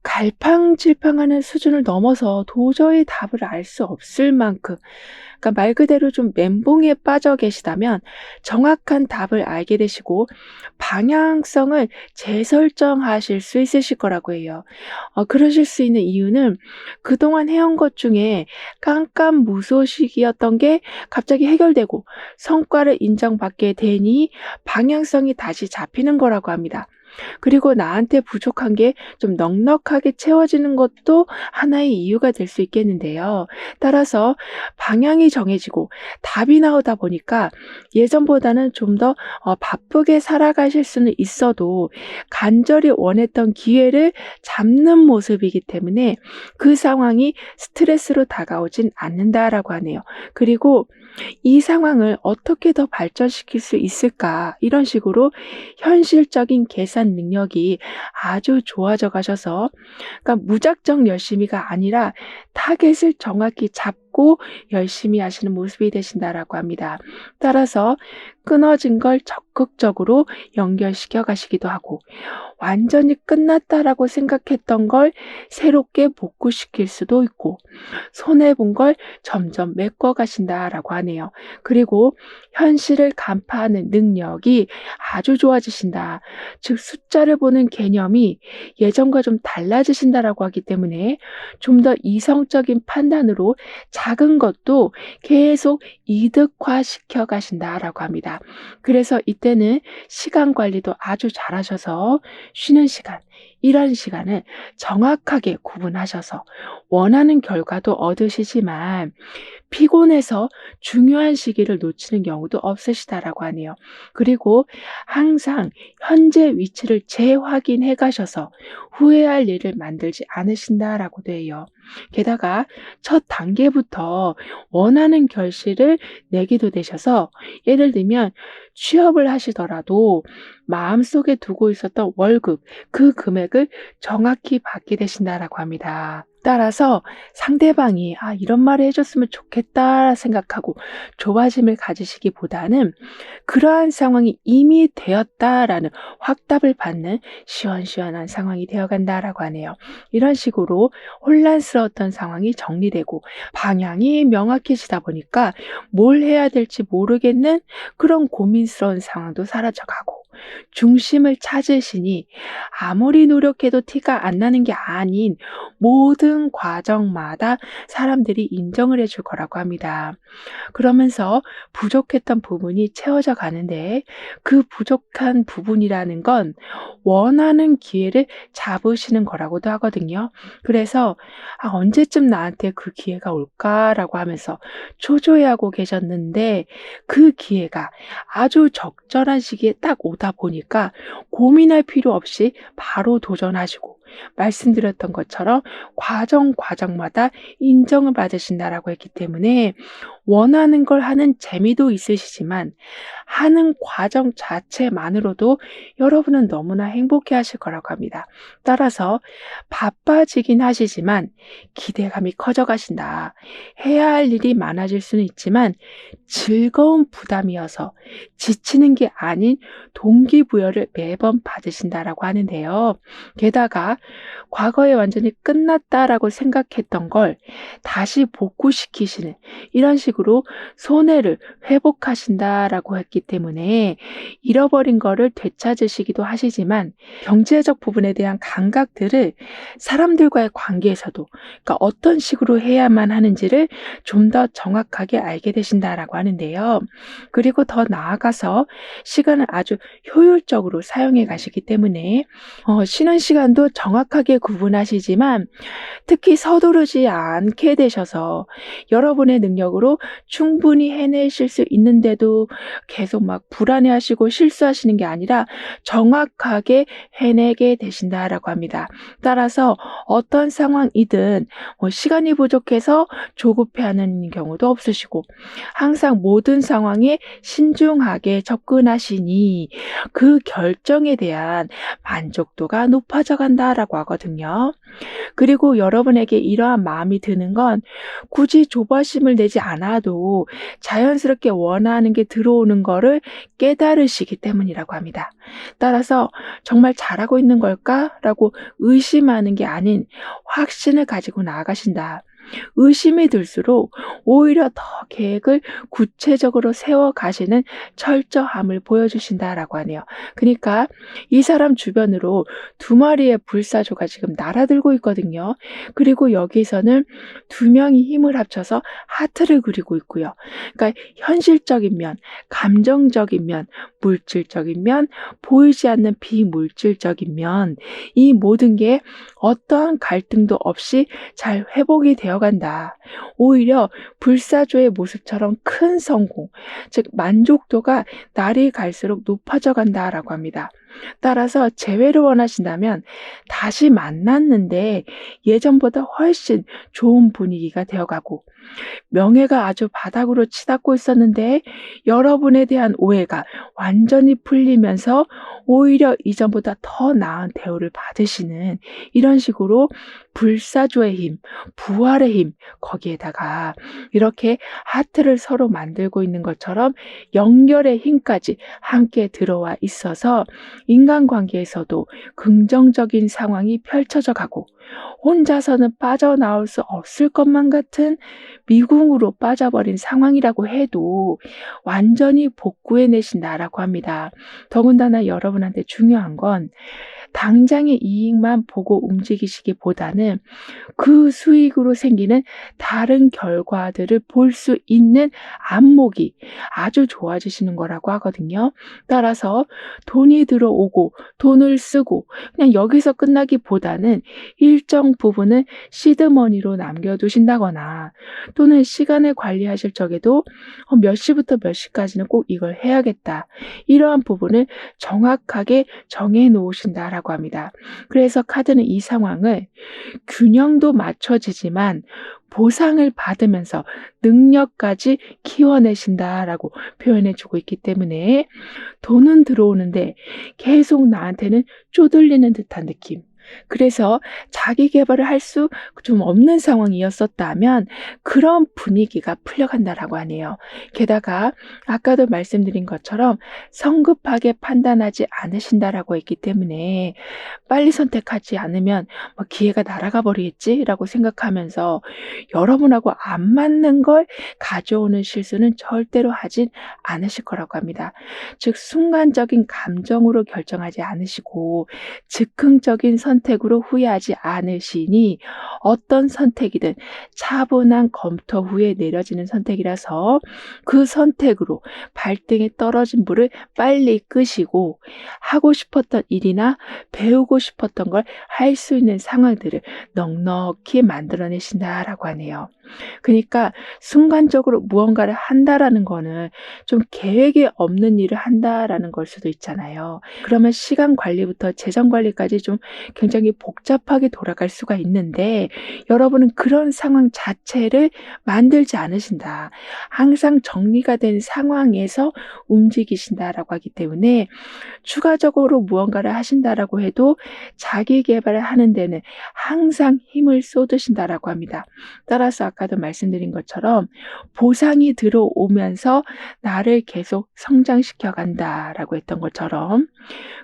갈팡질팡하는 수준을 넘어서 도저히 답을 알 수 없을 만큼, 그러니까 말 그대로 좀 멘붕에 빠져 계시다면 정확한 답을 알게 되시고 방향성을 재설정하실 수 있으실 거라고 해요. 그러실 수 있는 이유는 그동안 해온 것 중에 깜깜무소식이었던 게 갑자기 해결되고 성과를 인정받게 되니 방향성이 다시 잡히는 거라고 합니다. 그리고 나한테 부족한 게 좀 넉넉하게 채워지는 것도 하나의 이유가 될 수 있겠는데요. 따라서 방향이 정해지고 답이 나오다 보니까 예전보다는 좀 더 바쁘게 살아가실 수는 있어도 간절히 원했던 기회를 잡는 모습이기 때문에 그 상황이 스트레스로 다가오진 않는다라고 하네요. 그리고 이 상황을 어떻게 더 발전시킬 수 있을까? 이런 식으로 현실적인 계산 능력이 아주 좋아져 가셔서, 그러니까 무작정 열심히가 아니라 타겟을 정확히 잡고 열심히 하시는 모습이 되신다라고 합니다. 따라서 끊어진 걸 적극적으로 연결시켜 가시기도 하고, 완전히 끝났다라고 생각했던 걸 새롭게 복구시킬 수도 있고, 손해본 걸 점점 메꿔 가신다라고 하네요. 그리고 현실을 간파하는 능력이 아주 좋아지신다. 즉 숫자를 보는 개념이 예전과 좀 달라지신다라고 하기 때문에 좀 더 이성적인 판단으로 작은 것도 계속 이득화시켜 가신다라고 합니다. 그래서 이때는 시간 관리도 아주 잘하셔서 쉬는 시간, 일하는 시간을 정확하게 구분하셔서 원하는 결과도 얻으시지만 피곤해서 중요한 시기를 놓치는 경우도 없으시다라고 하네요. 그리고 항상 현재 위치를 재확인해 가셔서 후회할 일을 만들지 않으신다라고도 해요. 게다가 첫 단계부터 원하는 결실을 내기도 되셔서, 예를 들면 취업을 하시더라도 마음속에 두고 있었던 월급, 그 금액을 정확히 받게 되신다라고 합니다. 따라서 상대방이 이런 말을 해줬으면 좋겠다 생각하고 조바심을 가지시기보다는 그러한 상황이 이미 되었다라는 확답을 받는 시원시원한 상황이 되어간다라고 하네요. 이런 식으로 혼란스러웠던 상황이 정리되고 방향이 명확해지다 보니까 뭘 해야 될지 모르겠는 그런 고민스러운 상황도 사라져가고, 중심을 찾으시니 아무리 노력해도 티가 안 나는 게 아닌 모든 과정마다 사람들이 인정을 해줄 거라고 합니다. 그러면서 부족했던 부분이 채워져 가는데, 그 부족한 부분이라는 건 원하는 기회를 잡으시는 거라고도 하거든요. 그래서 언제쯤 나한테 그 기회가 올까라고 하면서 초조해하고 계셨는데, 그 기회가 아주 적절한 시기에 딱 오다 보니까 고민할 필요 없이 바로 도전하시고, 말씀드렸던 것처럼 과정마다 인정을 받으신다라고 했기 때문에 원하는 걸 하는 재미도 있으시지만 하는 과정 자체만으로도 여러분은 너무나 행복해 하실 거라고 합니다. 따라서 바빠지긴 하시지만 기대감이 커져 가신다. 해야 할 일이 많아질 수는 있지만 즐거운 부담이어서 지치는 게 아닌 동기부여를 매번 받으신다라고 하는데요. 게다가 과거에 완전히 끝났다라고 생각했던 걸 다시 복구시키시는, 이런 식으로 손해를 회복하신다라고 했기 때문에 잃어버린 거를 되찾으시기도 하시지만 경제적 부분에 대한 감각들을 사람들과의 관계에서도, 그러니까 어떤 식으로 해야만 하는지를 좀 더 정확하게 알게 되신다라고 하는데요. 그리고 더 나아가서 시간을 아주 효율적으로 사용해 가시기 때문에 쉬는 시간도 정확하게 구분하시지만 특히 서두르지 않게 되셔서 여러분의 능력으로 충분히 해내실 수 있는데도 계속 막 불안해하시고 실수하시는 게 아니라 정확하게 해내게 되신다라고 합니다. 따라서 어떤 상황이든 시간이 부족해서 조급해하는 경우도 없으시고, 항상 모든 상황에 신중하게 접근하시니 그 결정에 대한 만족도가 높아져 간다라고 하신다라고 하거든요. 그리고 여러분에게 이러한 마음이 드는 건 굳이 조바심을 내지 않아도 자연스럽게 원하는 게 들어오는 거를 깨달으시기 때문이라고 합니다. 따라서 '정말 잘하고 있는 걸까?'라고 의심하는 게 아닌 확신을 가지고 나아가신다. 의심이 들수록 오히려 더 계획을 구체적으로 세워 가시는 철저함을 보여주신다라고 하네요. 그러니까 이 사람 주변으로 두 마리의 불사조가 지금 날아들고 있거든요. 그리고 여기서는 두 명이 힘을 합쳐서 하트를 그리고 있고요. 그러니까 현실적인 면, 감정적인 면, 물질적인 면, 보이지 않는 비물질적인 면, 이 모든 게 어떠한 갈등도 없이 잘 회복이 되어 간다. 오히려 불사조의 모습처럼 큰 성공, 즉 만족도가 날이 갈수록 높아져 간다라고 합니다. 따라서 재회를 원하신다면 다시 만났는데 예전보다 훨씬 좋은 분위기가 되어가고, 명예가 아주 바닥으로 치닫고 있었는데 여러분에 대한 오해가 완전히 풀리면서 오히려 이전보다 더 나은 대우를 받으시는, 이런 식으로 불사조의 힘, 부활의 힘, 거기에다가 이렇게 하트를 서로 만들고 있는 것처럼 연결의 힘까지 함께 들어와 있어서 인간관계에서도 긍정적인 상황이 펼쳐져 가고, 혼자서는 빠져나올 수 없을 것만 같은 미궁으로 빠져버린 상황이라고 해도 완전히 복구해내신다라고 합니다. 더군다나 여러분한테 중요한 건 당장의 이익만 보고 움직이시기보다는 그 수익으로 생기는 다른 결과들을 볼 수 있는 안목이 아주 좋아지시는 거라고 하거든요. 따라서 돈이 들어오고 돈을 쓰고 그냥 여기서 끝나기보다는 일정 부분은 시드머니로 남겨두신다거나, 또는 시간을 관리하실 적에도 몇 시부터 몇 시까지는 꼭 이걸 해야겠다, 이러한 부분을 정확하게 정해 놓으신다라고 합니다. 그래서 카드는 이 상황을 균형도 맞춰지지만 보상을 받으면서 능력까지 키워내신다라고 표현해 주고 있기 때문에 돈은 들어오는데 계속 나한테는 쪼들리는 듯한 느낌. 그래서 자기 계발을 할 수 좀 없는 상황이었었다면 그런 분위기가 풀려간다라고 하네요. 게다가 아까도 말씀드린 것처럼 성급하게 판단하지 않으신다라고 했기 때문에 빨리 선택하지 않으면 기회가 날아가 버리겠지라고 생각하면서 여러분하고 안 맞는 걸 가져오는 실수는 절대로 하진 않으실 거라고 합니다. 즉 순간적인 감정으로 결정하지 않으시고 즉흥적인 선택으로 후회하지 않으시니 어떤 선택이든 차분한 검토 후에 내려지는 선택이라서 그 선택으로 발등에 떨어진 불을 빨리 끄시고 하고 싶었던 일이나 배우고 싶었던 걸 할 수 있는 상황들을 넉넉히 만들어내신다라고 하네요. 그러니까 순간적으로 무언가를 한다라는 거는 좀 계획이 없는 일을 한다라는 걸 수도 있잖아요. 그러면 시간 관리부터 재정 관리까지 좀 굉장히 복잡하게 돌아갈 수가 있는데 여러분은 그런 상황 자체를 만들지 않으신다. 항상 정리가 된 상황에서 움직이신다라고 하기 때문에 추가적으로 무언가를 하신다라고 해도 자기 개발을 하는 데는 항상 힘을 쏟으신다라고 합니다. 따라서 아까도 말씀드린 것처럼 보상이 들어오면서 나를 계속 성장시켜 간다라고 했던 것처럼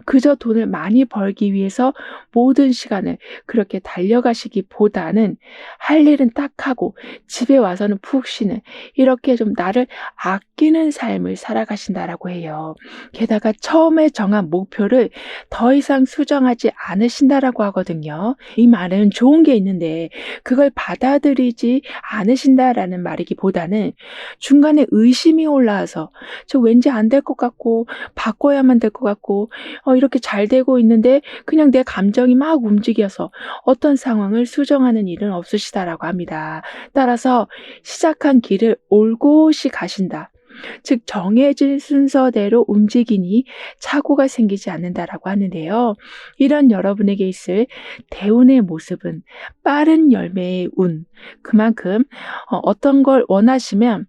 그저 돈을 많이 벌기 위해서 모든 시간을 그렇게 달려가시기보다는 할 일은 딱 하고 집에 와서는 푹 쉬는, 이렇게 좀 나를 아끼는 삶을 살아가신다라고 해요. 게다가 처음에 정한 목표를 더 이상 수정하지 않으신다라고 하거든요. 이 말은 좋은 게 있는데 그걸 받아들이지 않으신다라는 말이기보다는 중간에 의심이 올라와서 저 왠지 안 될 것 같고 바꿔야만 될 것 같고 이렇게 잘 되고 있는데 그냥 내 감정이 막 움직여서 어떤 상황을 수정하는 일은 없으시다라고 합니다. 따라서 시작한 길을 올곧이 가신다. 즉 정해진 순서대로 움직이니 착오가 생기지 않는다라고 하는데요. 이런 여러분에게 있을 대운의 모습은 빠른 열매의 운, 그만큼 어떤 걸 원하시면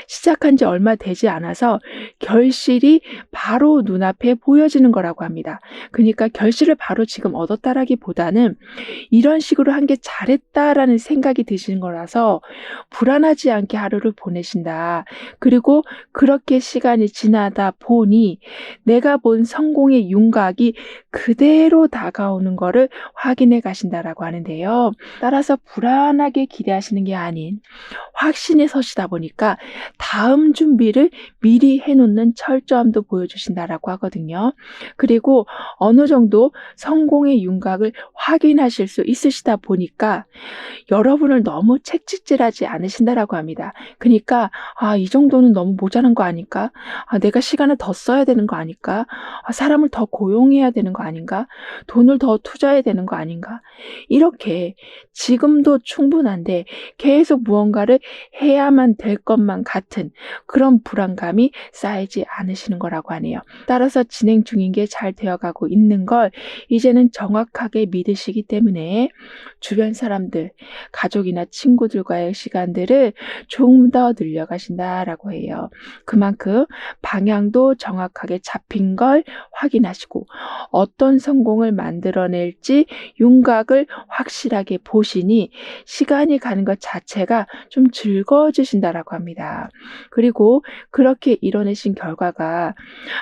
시작한 지 얼마 되지 않아서 결실이 바로 눈앞에 보여지는 거라고 합니다. 그러니까 결실을 바로 지금 얻었다라기보다는 이런 식으로 한 게 잘했다라는 생각이 드시는 거라서 불안하지 않게 하루를 보내신다. 그리고 그렇게 시간이 지나다 보니 내가 본 성공의 윤곽이 그대로 다가오는 거를 확인해 가신다라고 하는데요. 따라서 불안하게 기대하시는 게 아닌 확신에 서시다 보니까 다음 준비를 미리 해놓는 철저함도 보여주신다라고 하거든요. 그리고 어느 정도 성공의 윤곽을 확인하실 수 있으시다 보니까 여러분을 너무 채찍질하지 않으신다라고 합니다. 그러니까 이 정도는 너무 모자란 거 아닐까? 내가 시간을 더 써야 되는 거 아닐까? 사람을 더 고용해야 되는 거 아닌가? 돈을 더 투자해야 되는 거 아닌가? 이렇게 지금도 충분한데 계속 무언가를 해야만 될 것만 같은 그런 불안감이 쌓이지 않으시는 거라고 하네요. 따라서 진행 중인 게 잘 되어가고 있는 걸 이제는 정확하게 믿으시기 때문에 주변 사람들, 가족이나 친구들과의 시간들을 조금 더 늘려가신다라고 해요. 그만큼 방향도 정확하게 잡힌 걸 확인하시고 어떤 성공을 만들어낼지 윤곽을 확실하게 보시니 시간이 가는 것 자체가 좀 즐거워지신다라고 합니다. 그리고 그렇게 이뤄내신 결과가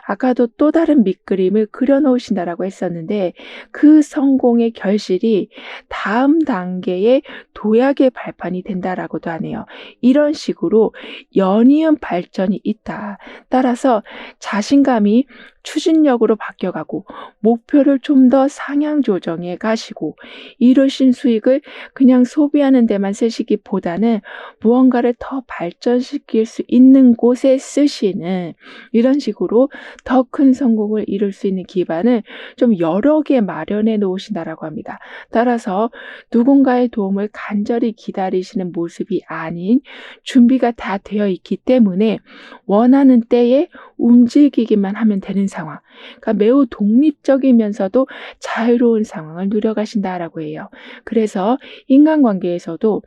아까도 또 다른 밑그림을 그려놓으신다라고 했었는데 그 성공의 결실이 다음 단계의 도약의 발판이 된다라고도 하네요. 이런 식으로 연이은 발전이 있다. 따라서 자신감이 추진력으로 바뀌어가고 목표를 좀 더 상향 조정해 가시고 이루신 수익을 그냥 소비하는 데만 쓰시기보다는 무언가를 더 발전시킬 수 있는 곳에 쓰시는 이런 식으로 더 큰 성공을 이룰 수 있는 기반을 좀 여러 개 마련해 놓으신다라고 합니다. 따라서 누군가의 도움을 간절히 기다리시는 모습이 아닌 준비가 다 되어 있기 때문에 원하는 때에 움직이기만 하면 되는 상황. 그러니까 매우 독립적이면서도 자유로운 상황을 누려가신다라고 해요. 그래서 인간관계에서도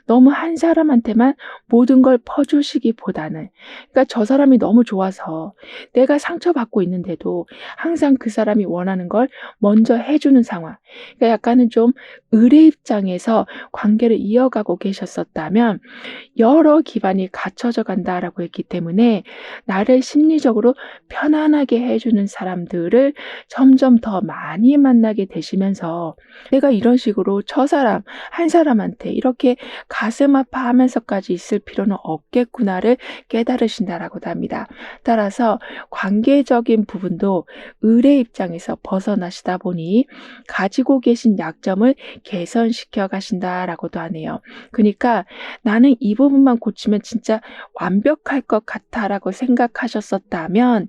너무 한 사람한테만 모든 걸 퍼주시기보다는 그러니까 저 사람이 너무 좋아서 내가 상처받고 있는데도 항상 그 사람이 원하는 걸 먼저 해주는 상황. 그러니까 약간은 좀 의뢰 입장에서 관계를 이어가고 계셨었다면 여러 기반이 갖춰져 간다라고 했기 때문에 나를 심리적으로 편안하게 해주는 사람들을 점점 더 많이 만나게 되시면서 내가 이런 식으로 저 사람 한 사람한테 이렇게 가슴 아파하면서까지 있을 필요는 없겠구나를 깨달으신다라고도 합니다. 따라서 관계적인 부분도 의뢰 입장에서 벗어나시다 보니 가지고 계신 약점을 개선시켜 가신다라고도 하네요. 그러니까 나는 이 부분만 고치면 진짜 완벽할 것 같아라고 생각하셨었다면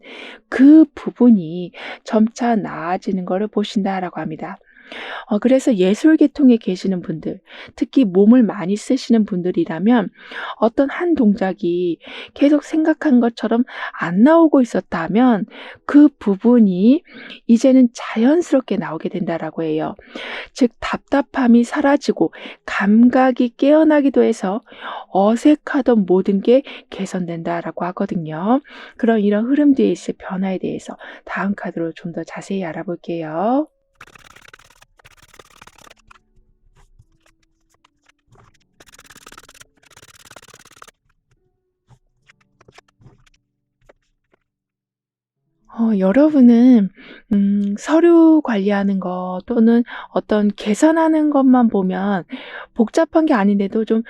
그 부분이 점차 나아지는 것을 보신다라고 합니다. 그래서 예술 계통에 계시는 분들, 특히 몸을 많이 쓰시는 분들이라면 어떤 한 동작이 계속 생각한 것처럼 안 나오고 있었다면 그 부분이 이제는 자연스럽게 나오게 된다라고 해요. 즉 답답함이 사라지고 감각이 깨어나기도 해서 어색하던 모든 게 개선된다라고 하거든요. 그런 이런 흐름 뒤에 있을 변화에 대해서 다음 카드로 좀 더 자세히 알아볼게요. 여러분은 서류 관리하는 거 또는 어떤 계산하는 것만 보면 복잡한 게 아닌데도 좀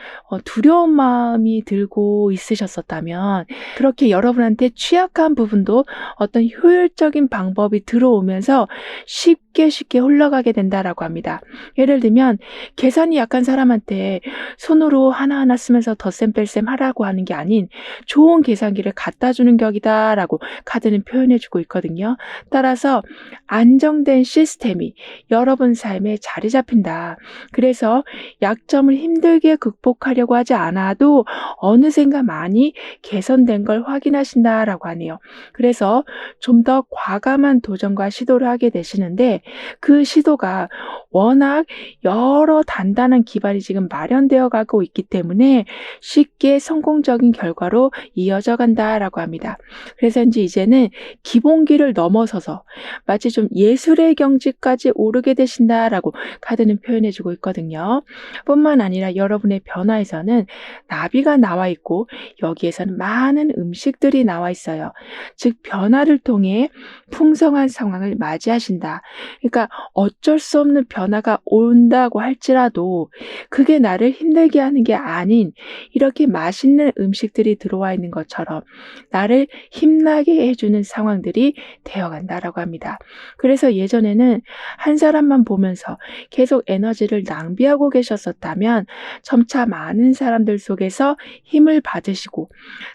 두려운 마음이 들고 있으셨었다면 그렇게 여러분한테 취약한 부분도 어떤 효율적인 방법이 들어오면서 쉽게 쉽게 흘러가게 된다라고 합니다. 예를 들면 계산이 약한 사람한테 손으로 하나하나 쓰면서 덧셈 뺄셈 하라고 하는 게 아닌 좋은 계산기를 갖다 주는 격이다라고 카드는 표현해 주고 있거든요. 따라서 안정된 시스템이 여러분 삶에 자리 잡힌다. 그래서 약점을 힘들게 극복하려고 하지 않아도 어느샌가 많이 개선된 걸 확인하신다라고 하네요. 그래서 좀 더 과감한 도전과 시도를 하게 되시는데 그 시도가 워낙 여러 단단한 기반이 지금 마련되어 가고 있기 때문에 쉽게 성공적인 결과로 이어져 간다라고 합니다. 그래서 이제는 기본기를 넘어서서 마치 좀 예술의 경지까지 오르게 되신다라고 카드는 표현해 주고 있거든요. 뿐만 아니라 여러분의 변화에서는 나비가 나와 있고 여기에서는 많은 음식들이 나와 있어요. 즉 변화를 통해 풍성한 상황을 맞이하신다. 그러니까 어쩔 수 없는 변화가 온다고 할지라도 그게 나를 힘들게 하는 게 아닌 이렇게 맛있는 음식들이 들어와 있는 것처럼 나를 힘나게 해주는 상황들이 되어간다라고 합니다. 그래서 예전에는 한 사람만 보면서 계속 에너지를 낭비하고 계셨었다면 점차 많은 사람들 속에서 힘을 받으시고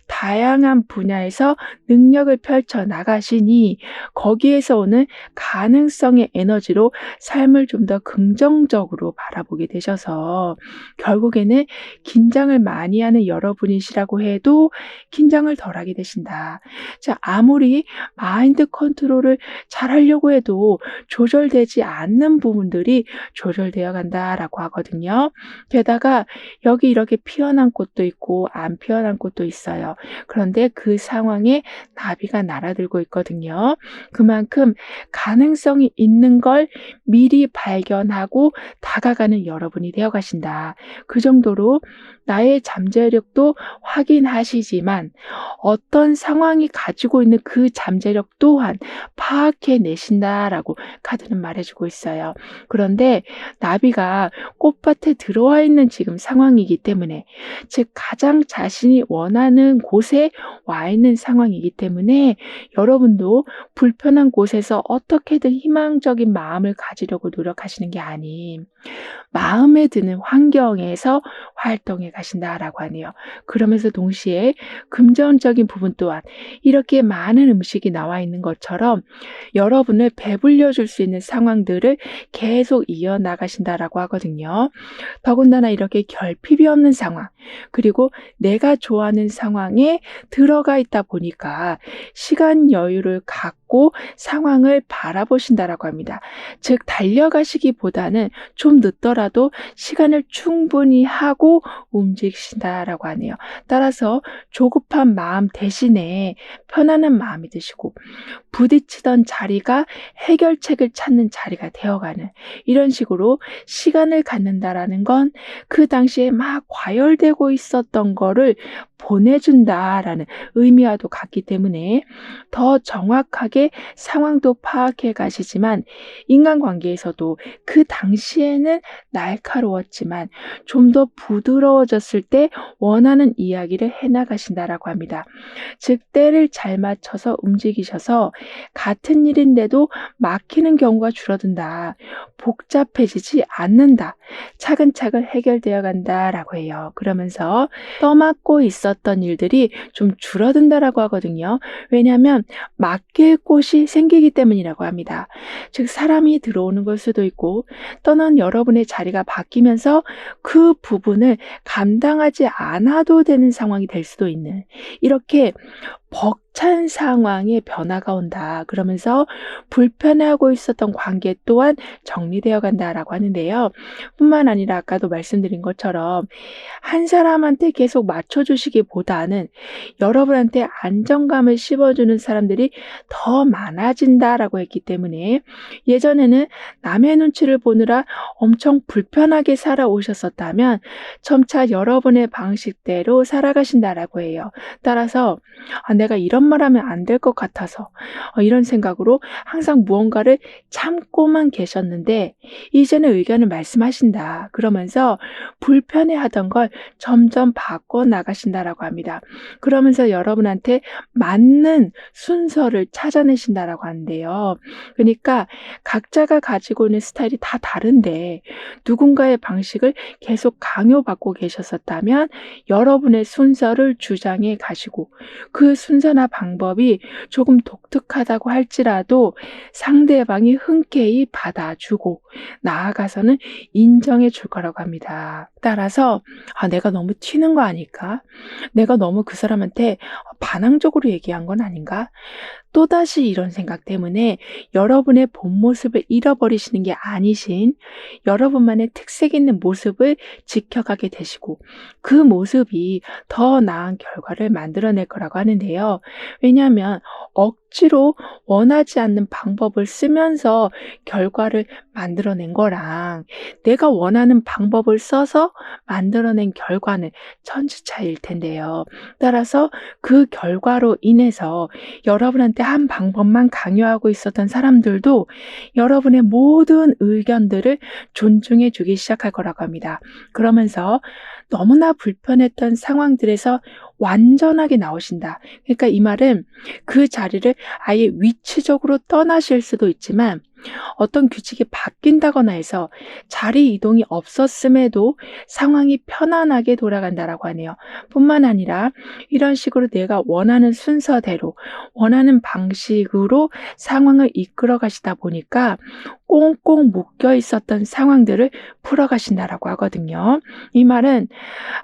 다양한 분야에서 능력을 펼쳐 나가시니 거기에서 오는 가능성의 에너지로 삶을 좀 더 긍정적으로 바라보게 되셔서 결국에는 긴장을 많이 하는 여러분이시라고 해도 긴장을 덜하게 되신다. 자, 아무리 마인드 컨트롤을 잘하려고 해도 조절되지 않는 부분들이 조절되어 간다라고 하거든요. 게다가 여기 이렇게 피어난 꽃도 있고 안 피어난 꽃도 있어요. 그런데 그 상황에 나비가 날아들고 있거든요. 그만큼 가능성이 있는 걸 미리 발견하고 다가가는 여러분이 되어 가신다. 그 정도로 나의 잠재력도 확인하시지만 어떤 상황이 가지고 있는 그 잠재력 또한 파악해 내신다라고 카드는 말해주고 있어요. 그런데 나비가 꽃밭에 들어와 있는 지금 상황이기 때문에 즉 가장 자신이 원하는 곳에 와 있는 상황이기 때문에 여러분도 불편한 곳에서 어떻게든 희망적인 마음을 가지려고 노력하시는 게 아닌 마음에 드는 환경에서 활동해 가신다라고 하네요. 그러면서 동시에 금전적인 부분 또한 이렇게 많은 음식이 나와 있는 것처럼 여러분을 배불려 줄 수 있는 상황들을 계속 이어나가신다라고 하거든요. 더군다나 이렇게 결핍이 없는 상황, 그리고 내가 좋아하는 상황에 들어가 있다 보니까 시간 여유를 갖고 상황을 바라보신다라고 합니다. 즉 달려가시기보다는 좀 늦더라도 시간을 충분히 하고 움직이신다라고 하네요. 따라서 조급한 마음 대신에 편안한 마음이 드시고 부딪히던 자리가 해결책을 찾는 자리가 되어가는 이런 식으로 시간을 갖는다라는 건 그 당시에 막 과열되고 있었던 거를 보내준다라는 의미와도 같기 때문에 더 정확하게 상황도 파악해 가시지만 인간관계에서도 그 당시에는 날카로웠지만 좀 더 부드러워졌을 때 원하는 이야기를 해나가신다라고 합니다. 즉 때를 잘 맞춰서 움직이셔서 같은 일인데도 막히는 경우가 줄어든다. 복잡해지지 않는다. 차근차근 해결되어 간다라고 해요. 그러면서 떠맡고 있었던 일들이 좀 줄어든다라고 하거든요. 왜냐하면 맡길 곳이 생기기 때문이라고 합니다. 즉 사람이 들어오는 걸 수도 있고 떠난 여러분의 자리가 바뀌면서 그 부분을 감당하지 않아도 되는 상황이 될 수도 있는 이렇게 벅찬 상황에 변화가 온다. 그러면서 불편해하고 있었던 관계 또한 정리되어 간다라고 하는데요. 뿐만 아니라 아까도 말씀드린 것처럼 한 사람한테 계속 맞춰주시기보다는 여러분한테 안정감을 씹어주는 사람들이 더 많아진다라고 했기 때문에 예전에는 남의 눈치를 보느라 엄청 불편하게 살아오셨었다면 점차 여러분의 방식대로 살아가신다라고 해요. 따라서 내가 이런 말 하면 안 될 것 같아서 이런 생각으로 항상 무언가를 참고만 계셨는데 이제는 의견을 말씀하신다. 그러면서 불편해하던 걸 점점 바꿔 나가신다라고 합니다. 그러면서 여러분한테 맞는 순서를 찾아내신다라고 하는데요. 그러니까 각자가 가지고 있는 스타일이 다 다른데 누군가의 방식을 계속 강요받고 계셨었다면 여러분의 순서를 주장해 가시고 그 순서나 방법이 조금 독특하다고 할지라도 상대방이 흔쾌히 받아주고 나아가서는 인정해 줄 거라고 합니다. 따라서 내가 너무 튀는 거 아닐까? 내가 너무 그 사람한테 반항적으로 얘기한 건 아닌가? 또다시 이런 생각 때문에 여러분의 본 모습을 잃어버리시는 게 아니신 여러분만의 특색 있는 모습을 지켜가게 되시고 그 모습이 더 나은 결과를 만들어낼 거라고 하는데요. 왜냐하면 억지로 원하지 않는 방법을 쓰면서 결과를 만들어낸 거랑 내가 원하는 방법을 써서 만들어낸 결과는 천지차이일 텐데요. 따라서 그 결과로 인해서 여러분한테 한 방법만 강요하고 있었던 사람들도 여러분의 모든 의견들을 존중해 주기 시작할 거라고 합니다. 그러면서 너무나 불편했던 상황들에서 완전하게 나오신다. 그러니까 이 말은 그 자리를 아예 위치적으로 떠나실 수도 있지만 어떤 규칙이 바뀐다거나 해서 자리 이동이 없었음에도 상황이 편안하게 돌아간다라고 하네요. 뿐만 아니라 이런 식으로 내가 원하는 순서대로 원하는 방식으로 상황을 이끌어 가시다 보니까 꽁꽁 묶여 있었던 상황들을 풀어 가신다라고 하거든요. 이 말은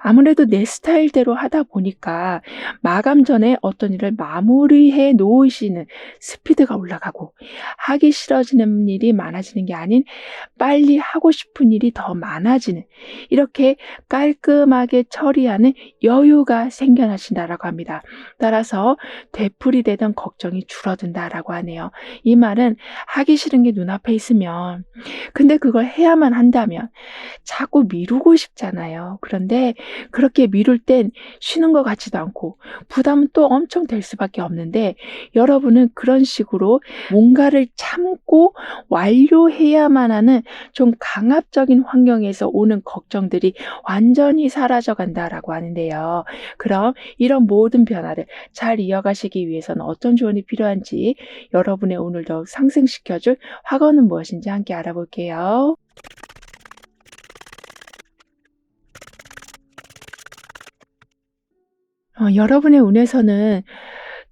아무래도 내 스타일대로 하다 보니까 마감 전에 어떤 일을 마무리해 놓으시는 스피드가 올라가고 하기 싫어지는 일이 많아지는 게 아닌 빨리 하고 싶은 일이 더 많아지는 이렇게 깔끔하게 처리하는 여유가 생겨나신다라고 합니다. 따라서 되풀이되던 걱정이 줄어든다라고 하네요. 이 말은 하기 싫은 게 눈앞에 있으면 근데 그걸 해야만 한다면 자꾸 미루고 싶잖아요. 그런데 그렇게 미룰 땐 쉬는 것 같지도 않고 부담은 또 엄청 될 수밖에 없는데 여러분은 그런 식으로 뭔가를 참고 완료해야만 하는 좀 강압적인 환경에서 오는 걱정들이 완전히 사라져 간다라고 하는데요. 그럼 이런 모든 변화를 잘 이어가시기 위해서는 어떤 조언이 필요한지 여러분의 오늘 더욱 상승시켜줄 확언은 무엇인지 함께 알아볼게요. 여러분의 운에서는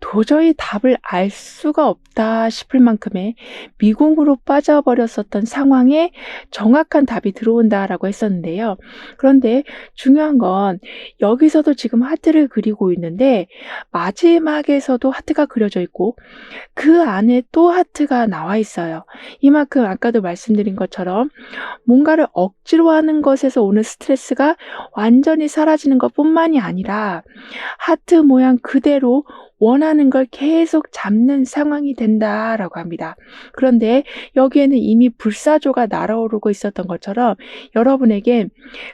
도저히 답을 알 수가 없다 싶을 만큼의 미궁으로 빠져버렸었던 상황에 정확한 답이 들어온다라고 했었는데요. 그런데 중요한 건 여기서도 지금 하트를 그리고 있는데 마지막에서도 하트가 그려져 있고 그 안에 또 하트가 나와 있어요. 이만큼 아까도 말씀드린 것처럼 뭔가를 억지로 하는 것에서 오는 스트레스가 완전히 사라지는 것뿐만이 아니라 하트 모양 그대로 원하는 걸 계속 잡는 상황이 된다라고 합니다. 그런데 여기에는 이미 불사조가 날아오르고 있었던 것처럼 여러분에게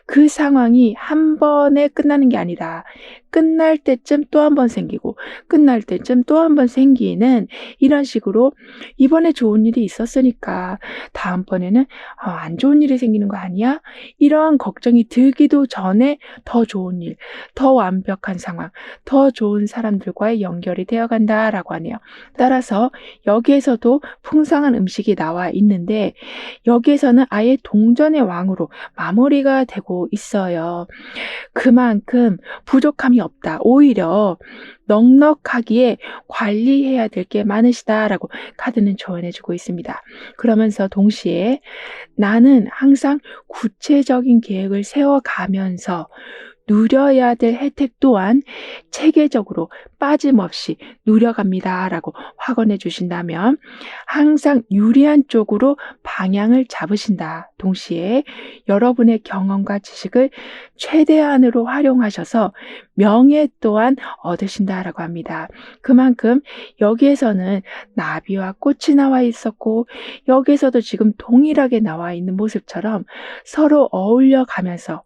그 상황이 한 번에 끝나는 게 아니라 끝날 때쯤 또 한 번 생기고 끝날 때쯤 또 한 번 생기는 이런 식으로 이번에 좋은 일이 있었으니까 다음번에는 안 좋은 일이 생기는 거 아니야? 이러한 걱정이 들기도 전에 더 좋은 일, 더 완벽한 상황, 더 좋은 사람들과의 연결이 되어 간다라고 하네요. 따라서 여기에서도 풍성한 음식이 나와 있는데 여기에서는 아예 동전의 왕으로 마무리가 되고 있어요. 그만큼 부족함이 없다. 오히려 넉넉하기에 관리해야 될 게 많으시다라고 카드는 조언해 주고 있습니다. 그러면서 동시에 나는 항상 구체적인 계획을 세워가면서 누려야 될 혜택 또한 체계적으로 빠짐없이 누려갑니다라고 확언해 주신다면 항상 유리한 쪽으로 방향을 잡으신다. 동시에 여러분의 경험과 지식을 최대한으로 활용하셔서 명예 또한 얻으신다라고 합니다. 그만큼 여기에서는 나비와 꽃이 나와 있었고 여기에서도 지금 동일하게 나와 있는 모습처럼 서로 어울려 가면서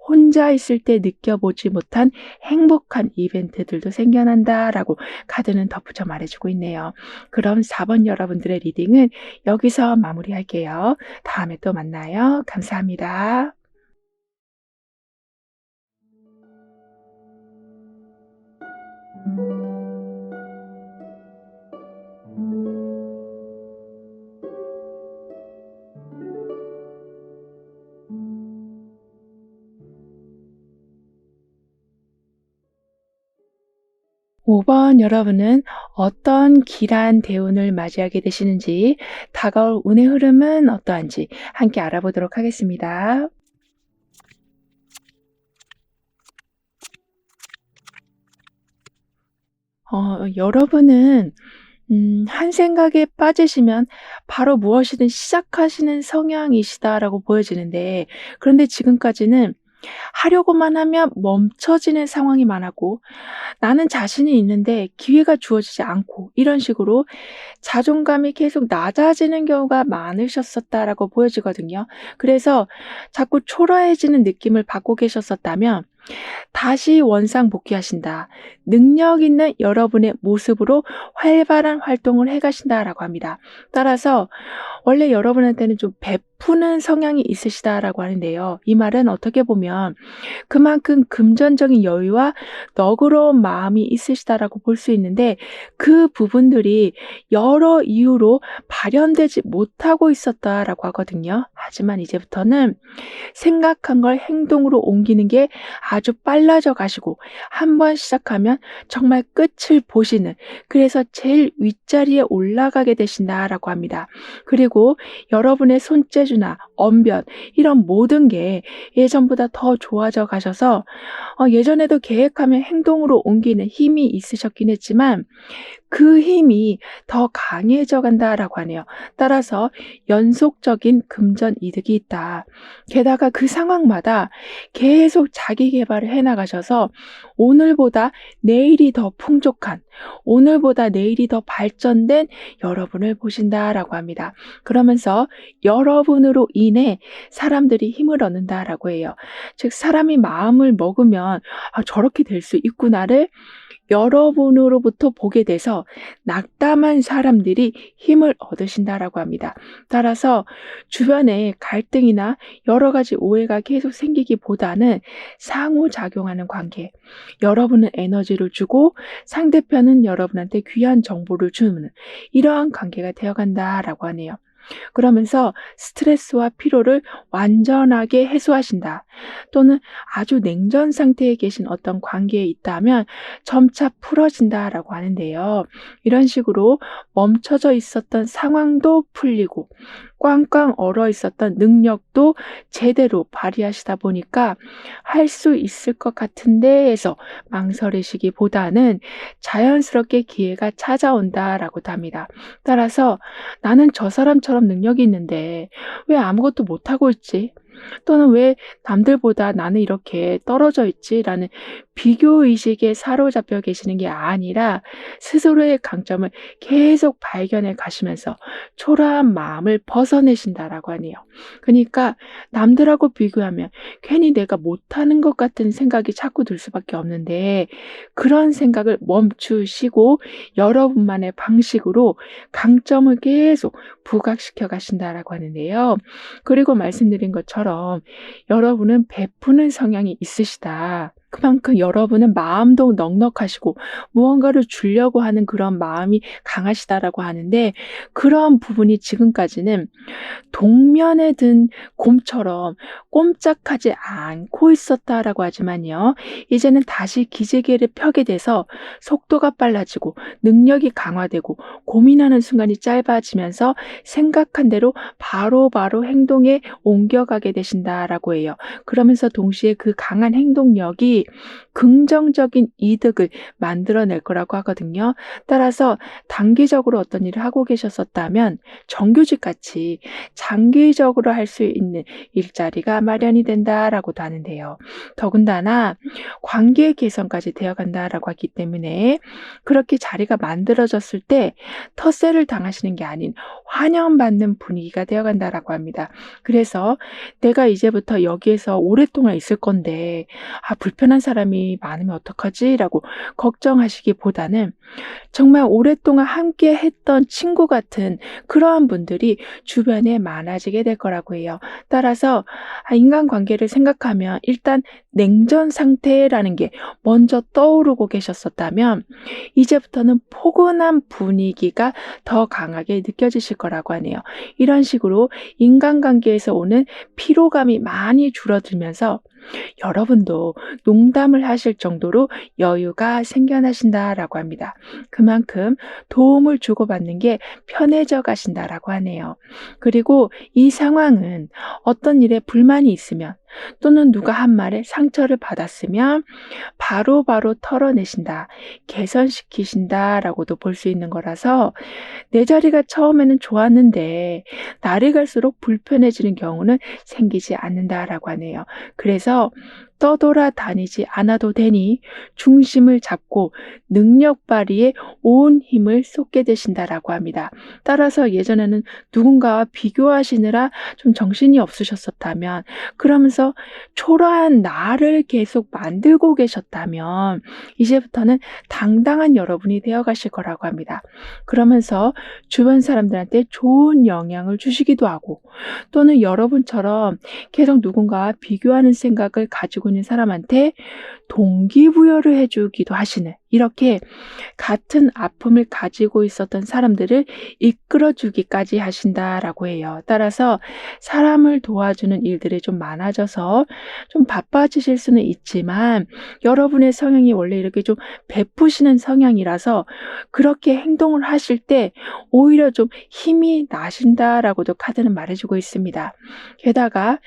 혼자 있을 때 느껴보지 못한 행복한 이벤트들도 생겨난다라고 카드는 덧붙여 말해주고 있네요. 그럼 4번 여러분들의 리딩은 여기서 마무리할게요. 다음에 또 만나요. 감사합니다. 5번 여러분은 어떤 길한 대운을 맞이하게 되시는지, 다가올 운의 흐름은 어떠한지 함께 알아보도록 하겠습니다. 여러분은 한 생각에 빠지시면 바로 무엇이든 시작하시는 성향이시다라고 보여지는데, 그런데 지금까지는 하려고만 하면 멈춰지는 상황이 많았고, 나는 자신이 있는데 기회가 주어지지 않고, 이런 식으로 자존감이 계속 낮아지는 경우가 많으셨었다라고 보여지거든요. 그래서 자꾸 초라해지는 느낌을 받고 계셨었다면 다시 원상복귀하신다. 능력 있는 여러분의 모습으로 활발한 활동을 해 가신다라고 합니다. 따라서 원래 여러분한테는 좀 베푸는 성향이 있으시다라고 하는데요. 이 말은 어떻게 보면 그만큼 금전적인 여유와 너그러운 마음이 있으시다라고 볼 수 있는데, 그 부분들이 여러 이유로 발현되지 못하고 있었다라고 하거든요. 하지만 이제부터는 생각한 걸 행동으로 옮기는 게 아주 빨라져 가시고, 한 번 시작하면 정말 끝을 보시는, 그래서 제일 윗자리에 올라가게 되신다라고 합니다. 그리고 여러분의 손재주나 언변, 이런 모든 게 예전보다 더 좋아져 가셔서 예전에도 계획하면 행동으로 옮기는 힘이 있으셨긴 했지만 그 힘이 더 강해져 간다라고 하네요. 따라서 연속적인 금전 이득이 있다. 게다가 그 상황마다 계속 자기 계발을 해 나가셔서 오늘보다 내일이 더 풍족한, 오늘보다 내일이 더 발전된 여러분을 보신다라고 합니다. 그러면서 여러분으로 인해 사람들이 힘을 얻는다라고 해요. 즉, 사람이 마음을 먹으면 '아, 저렇게 될 수 있구나'를 여러분으로부터 보게 돼서 낙담한 사람들이 힘을 얻으신다라고 합니다. 따라서 주변에 갈등이나 여러 가지 오해가 계속 생기기보다는 상호작용하는 관계, 여러분은 에너지를 주고 상대편은 여러분한테 귀한 정보를 주는, 이러한 관계가 되어간다라고 하네요. 그러면서 스트레스와 피로를 완전하게 해소하신다. 또는 아주 냉전 상태에 계신 어떤 관계에 있다면 점차 풀어진다라고 하는데요. 이런 식으로 멈춰져 있었던 상황도 풀리고 꽝꽝 얼어 있었던 능력도 제대로 발휘하시다 보니까 할 수 있을 것 같은데에서 망설이시기보다는 자연스럽게 기회가 찾아온다라고도 합니다. 따라서 '나는 저 사람처럼 능력이 있는데 왜 아무것도 못하고 있지?' 또는 '왜 남들보다 나는 이렇게 떨어져 있지?'라는 비교의식에 사로잡혀 계시는 게 아니라 스스로의 강점을 계속 발견해 가시면서 초라한 마음을 벗어내신다라고 하네요. 그러니까 남들하고 비교하면 괜히 내가 못하는 것 같은 생각이 자꾸 들 수밖에 없는데, 그런 생각을 멈추시고 여러분만의 방식으로 강점을 계속 부각시켜 가신다라고 하는데요. 그리고 말씀드린 것처럼 여러분은 베푸는 성향이 있으시다. 그만큼 여러분은 마음도 넉넉하시고 무언가를 주려고 하는 그런 마음이 강하시다라고 하는데, 그런 부분이 지금까지는 동면에 든 곰처럼 꼼짝하지 않고 있었다라고 하지만요. 이제는 다시 기지개를 펴게 돼서 속도가 빨라지고 능력이 강화되고 고민하는 순간이 짧아지면서 생각한 대로 바로바로 행동에 옮겨가게 되신다라고 해요. 그러면서 동시에 그 강한 행동력이 긍정적인 이득을 만들어낼 거라고 하거든요. 따라서 단기적으로 어떤 일을 하고 계셨었다면 정규직 같이 장기적으로 할 수 있는 일자리가 마련이 된다라고도 하는데요. 더군다나 관계 개선까지 되어 간다라고 하기 때문에 그렇게 자리가 만들어졌을 때 텃세를 당하시는 게 아닌 환영받는 분위기가 되어간다라고 합니다. 그래서 내가 이제부터 여기에서 오랫동안 있을 건데 불편한 사람이 많으면 어떡하지?라고 걱정하시기보다는 정말 오랫동안 함께 했던 친구 같은 그러한 분들이 주변에 많아지게 될 거라고 해요. 따라서 인간관계를 생각하면 일단 냉전 상태라는 게 먼저 떠오르고 계셨었다면 이제부터는 포근한 분위기가 더 강하게 느껴지실 거라고 하네요. 이런 식으로 인간관계에서 오는 피로감이 많이 줄어들면서 여러분도 농담을 하실 정도로 여유가 생겨나신다라고 합니다. 그만큼 도움을 주고받는 게 편해져 가신다라고 하네요. 그리고 이 상황은 어떤 일에 불만이 있으면 또는 누가 한 말에 상처를 받았으면 바로바로 털어내신다, 개선시키신다라고도 볼 수 있는 거라서 내 자리가 처음에는 좋았는데 날이 갈수록 불편해지는 경우는 생기지 않는다라고 하네요. 그래서 떠돌아다니지 않아도 되니 중심을 잡고 능력 발휘에 온 힘을 쏟게 되신다라고 합니다. 따라서 예전에는 누군가와 비교하시느라 좀 정신이 없으셨었다면, 그러면서 초라한 나를 계속 만들고 계셨다면 이제부터는 당당한 여러분이 되어 가실 거라고 합니다. 그러면서 주변 사람들한테 좋은 영향을 주시기도 하고, 또는 여러분처럼 계속 누군가와 비교하는 생각을 가지고 있는 사람한테 동기부여를 해주기도 하시는, 이렇게 같은 아픔을 가지고 있었던 사람들을 이끌어주기까지 하신다라고 해요. 따라서 사람을 도와주는 일들이 좀 많아져서 좀 바빠지실 수는 있지만 여러분의 성향이 원래 이렇게 좀 베푸시는 성향이라서 그렇게 행동을 하실 때 오히려 좀 힘이 나신다라고도 카드는 말해주고 있습니다. 게다가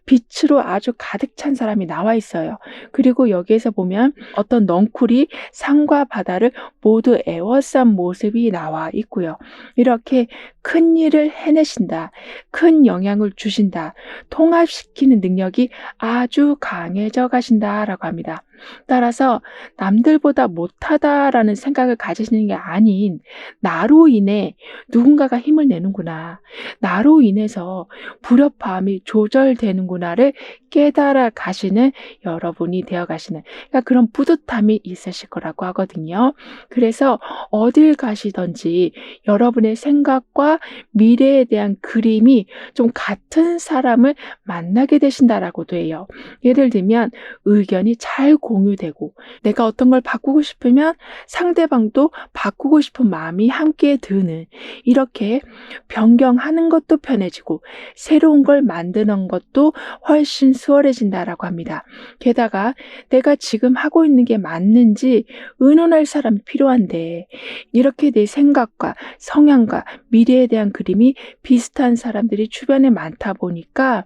빛으로 아주 가득 찬 사람이 나와 있어요. 그리고 여기에서 보면 어떤 넝쿨이 산과 바다를 모두 에워싼 모습이 나와 있고요. 이렇게 큰 일을 해내신다, 큰 영향을 주신다, 통합시키는 능력이 아주 강해져 가신다라고 합니다. 따라서 남들보다 못하다라는 생각을 가지시는 게 아닌, 나로 인해 누군가가 힘을 내는구나, 나로 인해서 불협화음이 조절되는구나를 깨달아 가시는 여러분이 되어 가시는, 그러니까 그런 뿌듯함이 있으실 거라고 하거든요. 그래서 어딜 가시든지 여러분의 생각과 미래에 대한 그림이 좀 같은 사람을 만나게 되신다라고도 해요. 예를 들면 의견이 잘 공유되고 내가 어떤 걸 바꾸고 싶으면 상대방도 바꾸고 싶은 마음이 함께 드는, 이렇게 변경하는 것도 편해지고 새로운 걸 만드는 것도 훨씬 수월해진다라고 합니다. 게다가 내가 지금 하고 있는 게 맞는지 의논할 사람이 필요한데 이렇게 내 생각과 성향과 미래에 대한 그림이 비슷한 사람들이 주변에 많다 보니까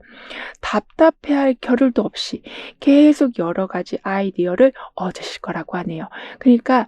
답답해할 겨를도 없이 계속 여러 가지 아이디어를 얻으실 거라고 하네요. 그러니까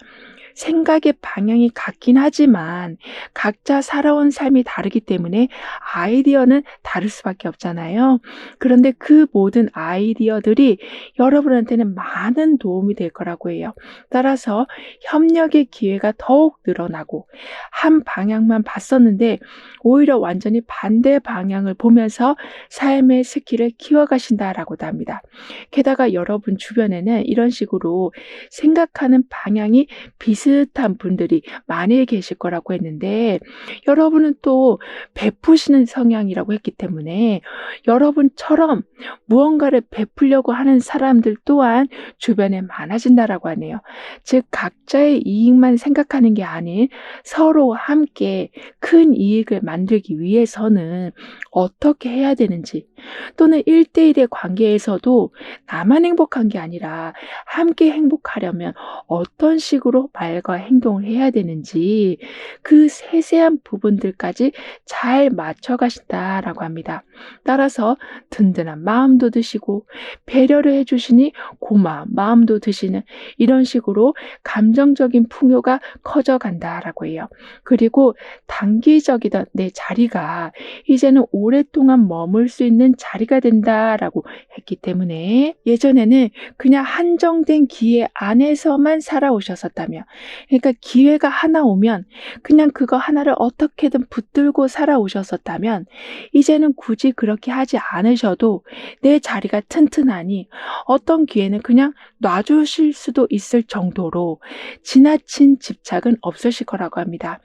생각의 방향이 같긴 하지만 각자 살아온 삶이 다르기 때문에 아이디어는 다를 수밖에 없잖아요. 그런데 그 모든 아이디어들이 여러분한테는 많은 도움이 될 거라고 해요. 따라서 협력의 기회가 더욱 늘어나고, 한 방향만 봤었는데 오히려 완전히 반대 방향을 보면서 삶의 스킬을 키워가신다라고도 합니다. 게다가 여러분 주변에는 이런 식으로 생각하는 방향이 비슷한 분들이 많이 계실 거라고 했는데, 여러분은 또 베푸시는 성향이라고 했기 때문에 여러분처럼 무언가를 베풀려고 하는 사람들 또한 주변에 많아진다라고 하네요. 즉 각자의 이익만 생각하는 게 아닌 서로 함께 큰 이익을 만들기 위해서는 어떻게 해야 되는지, 또는 1대1의 관계에서도 나만 행복한 게 아니라 함께 행복하려면 어떤 식으로 말과 행동을 해야 되는지, 그 세세한 부분들까지 잘 맞춰 가신다라고 합니다. 따라서 든든한 마음도 드시고 배려를 해주시니 고마운 마음도 드시는, 이런 식으로 감정적인 풍요가 커져 간다라고 해요. 그리고 단기적이던 내 자리가 이제는 오랫동안 머물 수 있는 있는 자리가 된다라고 했기 때문에 예전에는 그냥 한정된 기회 안에서만 살아오셨었다며, 그러니까 기회가 하나 오면 그냥 그거 하나를 어떻게든 붙들고 살아오셨었다면 이제는 굳이 그렇게 하지 않으셔도 내 자리가 튼튼하니 어떤 기회는 그냥 놔주실 수도 있을 정도로 지나친 집착은 없으실 거라고 합니다.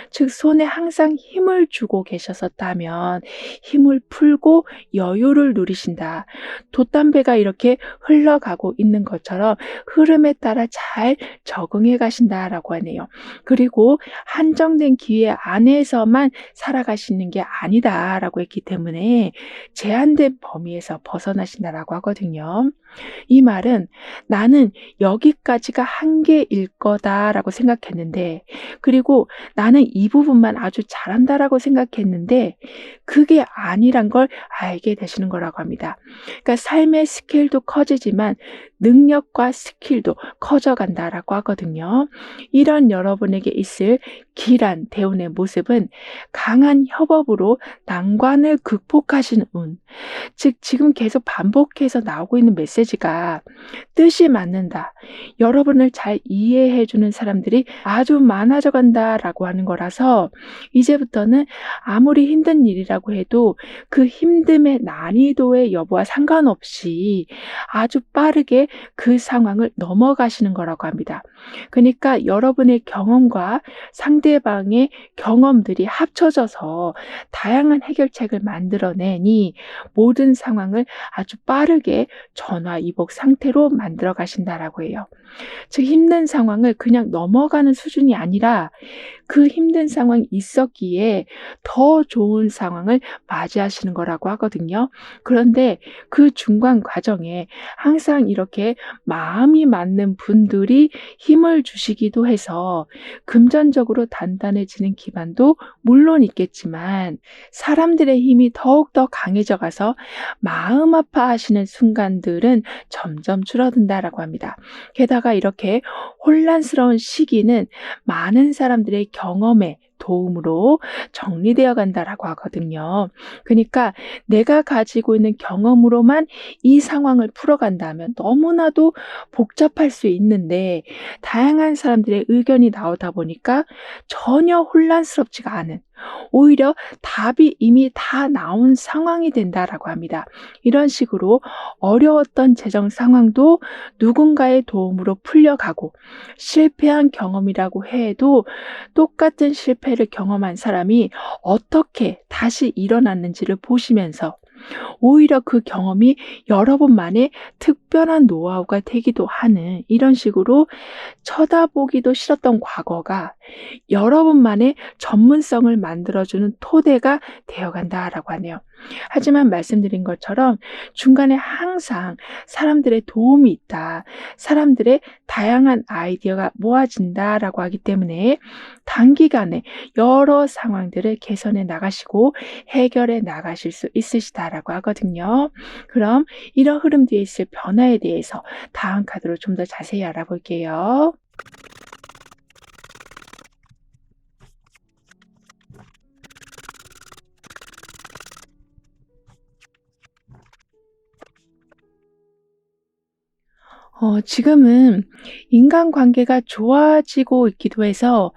즉 손에 항상 힘을 주고 계셨었다면 힘을 풀고 여유를 누리신다. 돛담배가 이렇게 흘러가고 있는 것처럼 흐름에 따라 잘 적응해 가신다라고 하네요. 그리고 한정된 기회 안에서만 살아가시는 게 아니다라고 했기 때문에 제한된 범위에서 벗어나신다라고 하거든요. 이 말은 나는 여기까지가 한계일 거다라고 생각했는데, 그리고 나는 이 부분만 아주 잘한다라고 생각했는데 그게 아니란 걸 알게 되시는 거라고 합니다. 그러니까 삶의 스케일도 커지지만 능력과 스킬도 커져간다라고 하거든요. 이런 여러분에게 있을 길한 대운의 모습은 강한 협업으로 난관을 극복하시는 운. 즉 지금 계속 반복해서 나오고 있는 메시지가 뜻이 맞는다, 여러분을 잘 이해해 주는 사람들이 아주 많아져 간다라고 하는 거라서 이제부터는 아무리 힘든 일이라고 해도 그 힘듦의 난이도의 여부와 상관없이 아주 빠르게 그 상황을 넘어가시는 거라고 합니다. 그러니까 여러분의 경험과 상대방의 경험들이 합쳐져서 다양한 해결책을 만들어내니 모든 상황을 아주 빠르게 전화위복 상태로 만들어 가신다라고 해요. 즉 힘든 상황을 그냥 넘어가는 수준이 아니라 그 힘든 상황이 있었기에 더 좋은 상황을 맞이하시는 거라고 하거든요. 그런데 그 중간 과정에 항상 이렇게 마음이 맞는 분들이 힘을 주시기도 해서 금전적으로 단단해지는 기반도 물론 있겠지만 사람들의 힘이 더욱더 강해져 가서 마음 아파하시는 순간들은 점점 줄어든다라고 합니다. 게다가 이렇게 혼란스러운 시기는 많은 사람들의 경험에 도움으로 정리되어 간다라고 하거든요. 그러니까 내가 가지고 있는 경험으로만 이 상황을 풀어간다면 너무나도 복잡할 수 있는데 다양한 사람들의 의견이 나오다 보니까 전혀 혼란스럽지가 않은, 오히려 답이 이미 다 나온 상황이 된다라고 합니다. 이런 식으로 어려웠던 재정 상황도 누군가의 도움으로 풀려가고 실패한 경험이라고 해도 똑같은 실패를 경험한 사람이 어떻게 다시 일어났는지를 보시면서 오히려 그 경험이 여러분만의 특별한 노하우가 되기도 하는, 이런 식으로 쳐다보기도 싫었던 과거가 여러분만의 전문성을 만들어주는 토대가 되어간다라고 하네요. 하지만 말씀드린 것처럼 중간에 항상 사람들의 도움이 있다, 사람들의 다양한 아이디어가 모아진다라고 하기 때문에 단기간에 여러 상황들을 개선해 나가시고 해결해 나가실 수 있으시다라고 하거든요. 그럼 이런 흐름 뒤에 있을 변화에 대해서 다음 카드로 좀 더 자세히 알아볼게요. 지금은 인간관계가 좋아지고 있기도 해서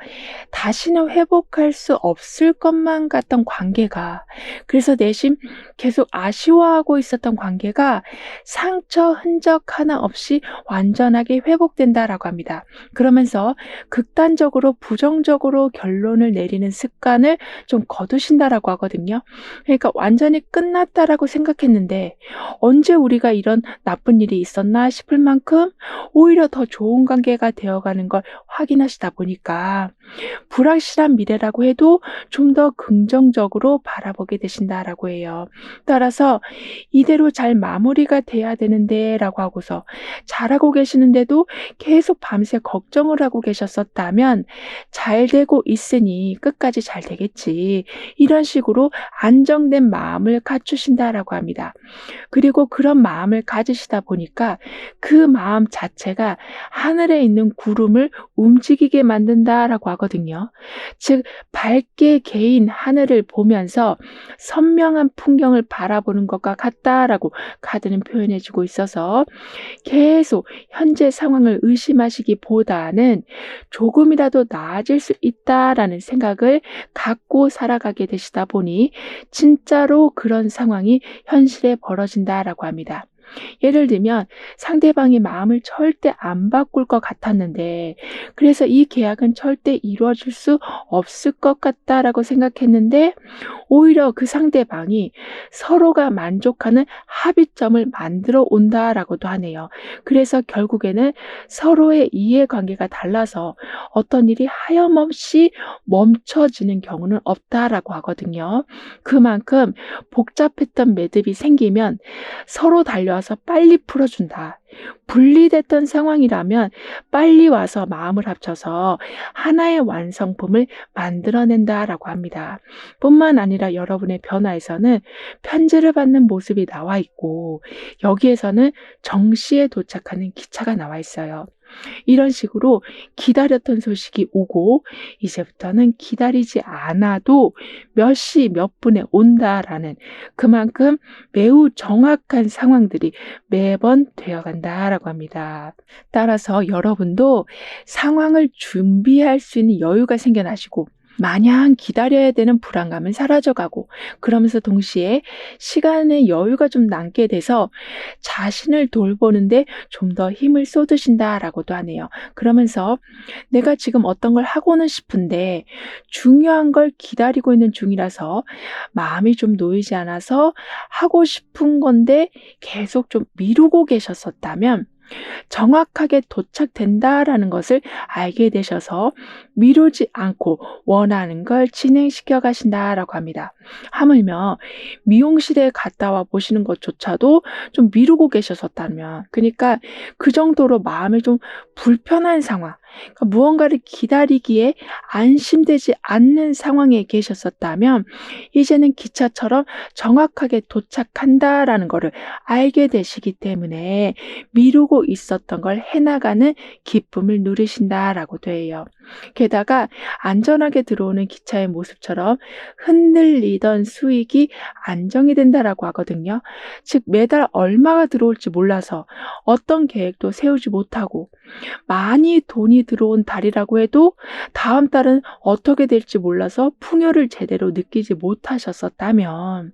다시는 회복할 수 없을 것만 같던 관계가, 그래서 내심 계속 아쉬워하고 있었던 관계가 상처 흔적 하나 없이 완전하게 회복된다라고 합니다. 그러면서 극단적으로 부정적으로 결론을 내리는 습관을 좀 거두신다라고 하거든요. 그러니까 완전히 끝났다라고 생각했는데 언제 우리가 이런 나쁜 일이 있었나 싶을 만큼 오히려 더 좋은 관계가 되어가는 걸 확인하시다 보니까 불확실한 미래라고 해도 좀 더 긍정적으로 바라보게 되신다라고 해요. 따라서 이대로 잘 마무리가 돼야 되는데 라고 하고서 잘하고 계시는데도 계속 밤새 걱정을 하고 계셨었다면 잘 되고 있으니 끝까지 잘 되겠지, 이런 식으로 안정된 마음을 갖추신다라고 합니다. 그리고 그런 마음을 가지시다 보니까 그 마음 자체가 하늘에 있는 구름을 움직이게 만든다라고 하거든요. 하거든요. 즉 밝게 개인 하늘을 보면서 선명한 풍경을 바라보는 것과 같다라고 카드는 표현해 주고 있어서 계속 현재 상황을 의심하시기보다는 조금이라도 나아질 수 있다라는 생각을 갖고 살아가게 되시다 보니 진짜로 그런 상황이 현실에 벌어진다라고 합니다. 예를 들면 상대방이 마음을 절대 안 바꿀 것 같았는데, 그래서 이 계약은 절대 이루어질 수 없을 것 같다라고 생각했는데, 오히려 그 상대방이 서로가 만족하는 합의점을 만들어 온다라고도 하네요. 그래서 결국에는 서로의 이해관계가 달라서 어떤 일이 하염없이 멈춰지는 경우는 없다라고 하거든요. 그만큼 복잡했던 매듭이 생기면 서로 달려와서 빨리 풀어준다. 분리됐던 상황이라면 빨리 와서 마음을 합쳐서 하나의 완성품을 만들어낸다라고 합니다. 뿐만 아니라 여러분의 변화에서는 편지를 받는 모습이 나와 있고, 여기에서는 정시에 도착하는 기차가 나와 있어요. 이런 식으로 기다렸던 소식이 오고 이제부터는 기다리지 않아도 몇 시 몇 분에 온다라는, 그만큼 매우 정확한 상황들이 매번 되어간다라고 합니다. 따라서 여러분도 상황을 준비할 수 있는 여유가 생겨나시고 마냥 기다려야 되는 불안감은 사라져가고, 그러면서 동시에 시간의 여유가 좀 남게 돼서 자신을 돌보는데 좀 더 힘을 쏟으신다라고도 하네요. 그러면서 내가 지금 어떤 걸 하고는 싶은데 중요한 걸 기다리고 있는 중이라서 마음이 좀 놓이지 않아서 하고 싶은 건데 계속 좀 미루고 계셨었다면 정확하게 도착된다라는 것을 알게 되셔서 미루지 않고 원하는 걸 진행시켜 가신다라고 합니다. 하물며 미용실에 갔다 와 보시는 것조차도 좀 미루고 계셨었다면, 그러니까 그 정도로 마음이 좀 불편한 상황, 그러니까 무언가를 기다리기에 안심되지 않는 상황에 계셨었다면 이제는 기차처럼 정확하게 도착한다라는 것을 알게 되시기 때문에 미루고 있었던 걸 해나가는 기쁨을 누리신다라고도 해요. 게다가 안전하게 들어오는 기차의 모습처럼 흔들리던 수익이 안정이 된다라고 하거든요. 즉 매달 얼마가 들어올지 몰라서 어떤 계획도 세우지 못하고, 많이 돈이 들어온 달이라고 해도 다음 달은 어떻게 될지 몰라서 풍요를 제대로 느끼지 못하셨었다면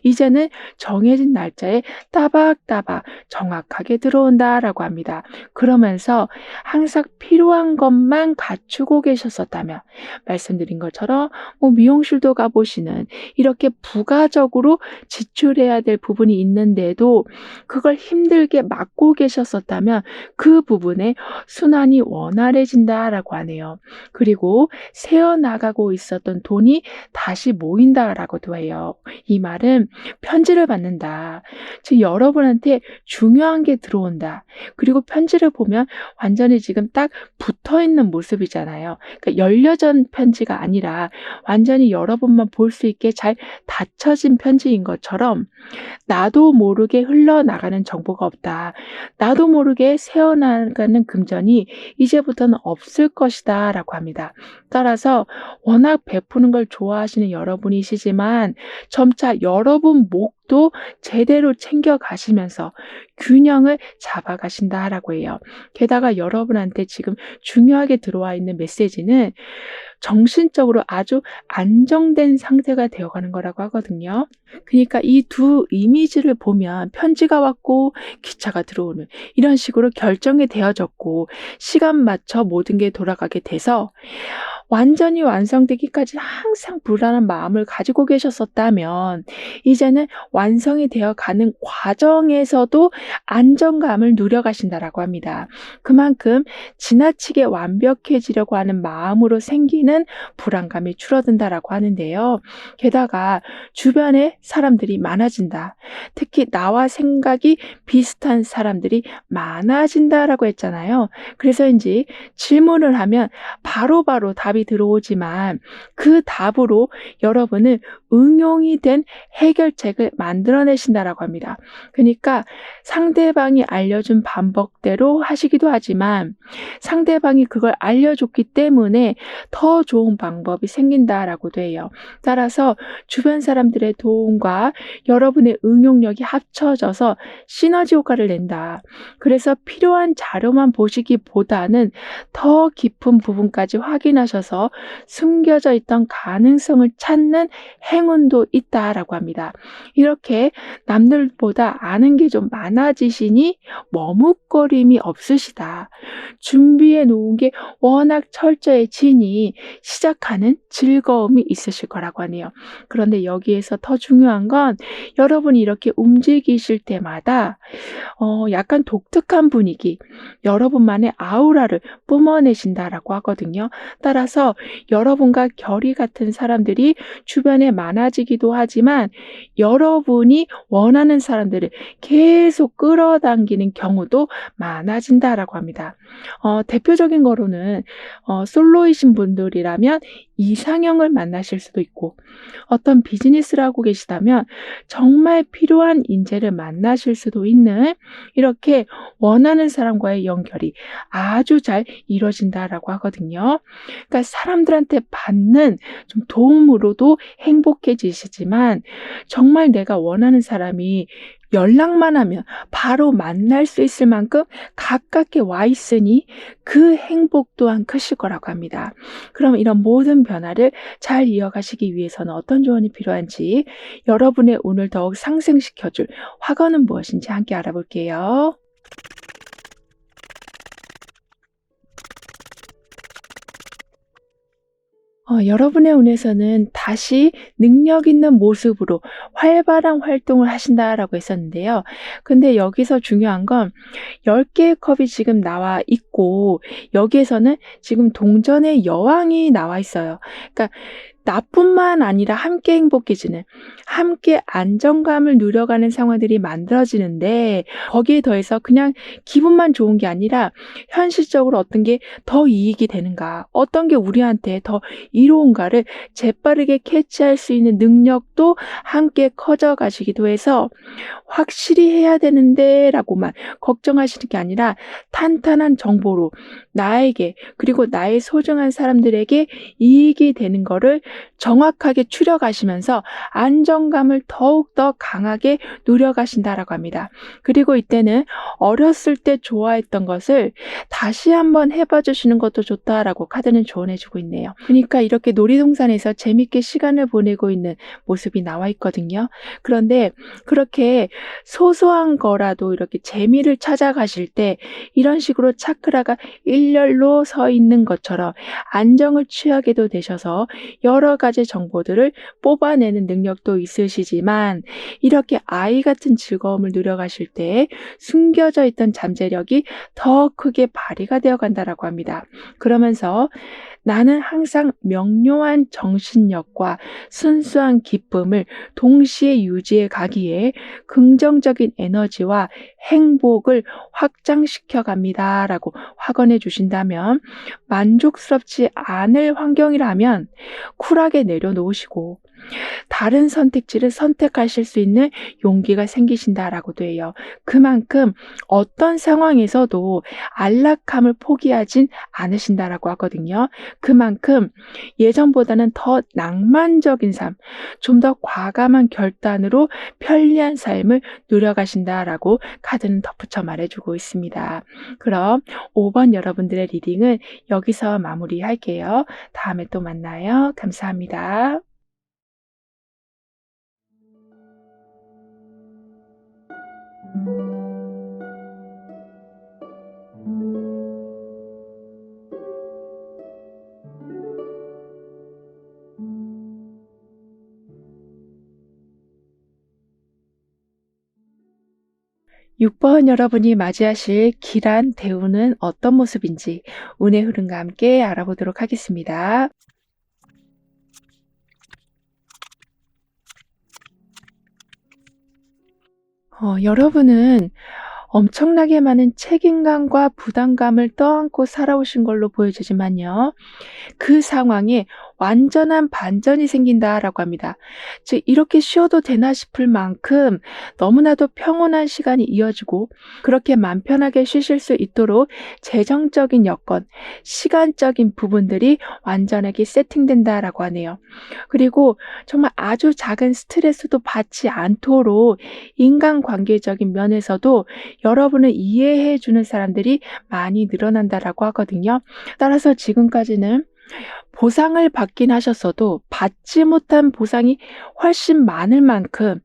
이제는 정해진 날짜에 따박따박 정확하게 들어온다라고 합니다. 그러면서 항상 필요한 것만 갖추고 계셨었다면, 말씀드린 것처럼 미용실도 가보시는 이렇게 부가적으로 지출해야 될 부분이 있는데도 그걸 힘들게 막고 계셨었다면 그 부분에 순환이 원활해진다라고 하네요. 그리고 새어나가고 있었던 돈이 다시 모인다라고도 해요. 이 말은 편지를 받는다, 즉 여러분한테 중요한 게 들어온다. 그리고 편지를 보면 완전히 지금 딱 붙어있는 모습이잖아요. 그러니까 열려진 편지가 아니라 완전히 여러분만 볼 수 있게 잘 닫혀진 편지인 것처럼 나도 모르게 흘러나가는 정보가 없다. 나도 모르게 새어나가는 금전이 이제부터는 없을 것이다 라고 합니다. 따라서 워낙 베푸는 걸 좋아하시는 여러분이시지만 점차 여러분 목도 제대로 챙겨가시면서 균형을 잡아가신다라고 해요. 게다가 여러분한테 지금 중요하게 들어와 있는 메시지는 정신적으로 아주 안정된 상태가 되어가는 거라고 하거든요. 그러니까 이 두 이미지를 보면 편지가 왔고 기차가 들어오는 이런 식으로 결정이 되어졌고 시간 맞춰 모든 게 돌아가게 돼서 완전히 완성되기까지 항상 불안한 마음을 가지고 계셨었다면 이제는 완성이 되어 가는 과정에서도 안정감을 누려가신다라고 합니다. 그만큼 지나치게 완벽해지려고 하는 마음으로 생기는 불안감이 줄어든다라고 하는데요. 게다가 주변에 사람들이 많아진다. 특히 나와 생각이 비슷한 사람들이 많아진다라고 했잖아요. 그래서인지 질문을 하면 바로바로 답이 답이 들어오지만 그 답으로 여러분은 응용이 된 해결책을 만들어내신다라고 합니다. 그러니까 상대방이 알려준 방법대로 하시기도 하지만 상대방이 그걸 알려줬기 때문에 더 좋은 방법이 생긴다라고도 해요. 따라서 주변 사람들의 도움과 여러분의 응용력이 합쳐져서 시너지 효과를 낸다. 그래서 필요한 자료만 보시기보다는 더 깊은 부분까지 확인하셔서 숨겨져 있던 가능성을 찾는 행운도 있다라고 합니다. 이렇게 남들보다 아는 게 좀 많아지시니 머뭇거림이 없으시다. 준비해 놓은 게 워낙 철저해지니 시작하는 즐거움이 있으실 거라고 하네요. 그런데 여기에서 더 중요한 건 여러분이 이렇게 움직이실 때마다 약간 독특한 분위기, 여러분만의 아우라를 뿜어내신다라고 하거든요. 따라서 여러분과 결이 같은 사람들이 주변에 많아지기도 하지만 여러분이 원하는 사람들을 계속 끌어당기는 경우도 많아진다라고 합니다. 대표적인 거로는 솔로이신 분들이라면 이상형을 만나실 수도 있고 어떤 비즈니스를 하고 계시다면 정말 필요한 인재를 만나실 수도 있는 이렇게 원하는 사람과의 연결이 아주 잘 이루어진다라고 하거든요. 그러니까 사람들한테 받는 좀 도움으로도 행복해지시지만 정말 내가 원하는 사람이 연락만 하면 바로 만날 수 있을 만큼 가깝게 와 있으니 그 행복 또한 크실 거라고 합니다. 그럼 이런 모든 변화를 잘 이어가시기 위해서는 어떤 조언이 필요한지 여러분의 운을 더욱 상승시켜줄 화건은 무엇인지 함께 알아볼게요. 여러분의 운에서는 다시 능력 있는 모습으로 활발한 활동을 하신다라고 했었는데요. 근데 여기서 중요한 건 10개의 컵이 지금 나와 있고 여기에서는 지금 동전의 여왕이 나와 있어요. 그러니까 나뿐만 아니라 함께 행복해지는, 함께 안정감을 누려가는 상황들이 만들어지는데 거기에 더해서 그냥 기분만 좋은 게 아니라 현실적으로 어떤 게 더 이익이 되는가, 어떤 게 우리한테 더 이로운가를 재빠르게 캐치할 수 있는 능력도 함께 커져 가시기도 해서 확실히 해야 되는데 라고만 걱정하시는 게 아니라 탄탄한 정보로 나에게 그리고 나의 소중한 사람들에게 이익이 되는 거를 정확하게 추려가시면서 안정감을 더욱더 강하게 누려가신다라고 합니다. 그리고 이때는 어렸을 때 좋아했던 것을 다시 한번 해봐 주시는 것도 좋다라고 카드는 조언해 주고 있네요. 그러니까 이렇게 놀이동산에서 재밌게 시간을 보내고 있는 모습이 나와 있거든요. 그런데 그렇게 소소한 거라도 이렇게 재미를 찾아가실 때 이런 식으로 차크라가 일렬로 서 있는 것처럼 안정을 취하게도 되셔서 여러 가지 정보들을 뽑아내는 능력도 있으시지만 이렇게 아이 같은 즐거움을 누려가실 때 숨겨져 있던 잠재력이 더 크게 발휘가 되어 간다라고 합니다. 그러면서 나는 항상 명료한 정신력과 순수한 기쁨을 동시에 유지해 가기에 긍정적인 에너지와 행복을 확장시켜 갑니다라고 확언해 주신다면 만족스럽지 않을 환경이라면 쿨하게 내려놓으시고 다른 선택지를 선택하실 수 있는 용기가 생기신다라고도 해요. 그만큼 어떤 상황에서도 안락함을 포기하진 않으신다라고 하거든요. 그만큼 예전보다는 더 낭만적인 삶, 좀 더 과감한 결단으로 편리한 삶을 누려가신다라고 카드는 덧붙여 말해주고 있습니다. 그럼 5번 여러분들의 리딩은 여기서 마무리할게요. 다음에 또 만나요. 감사합니다. 6번 여러분이 맞이하실 길한 대우는 어떤 모습인지 운의 흐름과 함께 알아보도록 하겠습니다. 여러분은 엄청나게 많은 책임감과 부담감을 떠안고 살아오신 걸로 보여지지만요. 그 상황에 완전한 반전이 생긴다라고 합니다. 즉 이렇게 쉬어도 되나 싶을 만큼 너무나도 평온한 시간이 이어지고 그렇게 맘 편하게 쉬실 수 있도록 재정적인 여건, 시간적인 부분들이 완전하게 세팅된다라고 하네요. 그리고 정말 아주 작은 스트레스도 받지 않도록 인간관계적인 면에서도 여러분을 이해해 주는 사람들이 많이 늘어난다라고 하거든요. 따라서 지금까지는 보상을 받긴 하셨어도 받지 못한 보상이 훨씬 많을 만큼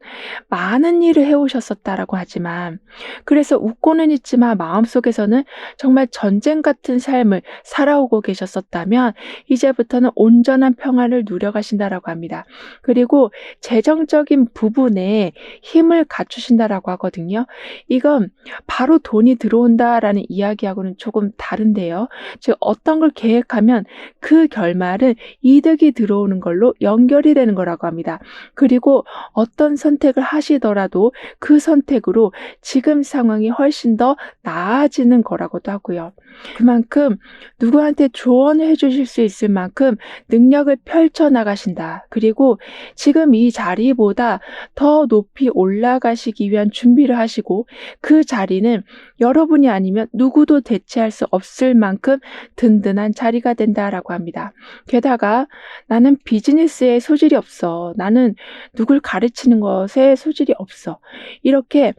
많은 일을 해 오셨었다라고 하지만, 그래서 웃고는 있지만 마음속에서는 정말 전쟁 같은 삶을 살아오고 계셨었다면 이제부터는 온전한 평안을 누려가신다라고 합니다. 그리고 재정적인 부분에 힘을 갖추신다라고 하거든요. 이건 바로 돈이 들어온다라는 이야기하고는 조금 다른데요. 즉 어떤 걸 계획하면 그 결말은 이득이 들어오는 걸로 연결이 되는 거라고 합니다. 그리고 어떤 선택을 하시더라도 그 선택으로 지금 상황이 훨씬 더 나아지는 거라고도 하고요. 그만큼 누구한테 조언을 해 주실 수 있을 만큼 능력을 펼쳐 나가신다. 그리고 지금 이 자리보다 더 높이 올라가시기 위한 준비를 하시고, 그 자리는 여러분이 아니면 누구도 대체할 수 없을 만큼 든든한 자리가 된다라고 합니다. 게다가 나는 비즈니스에 소질이 없어. 나는 누굴 가르치는 것에 소질이 없어. 이렇게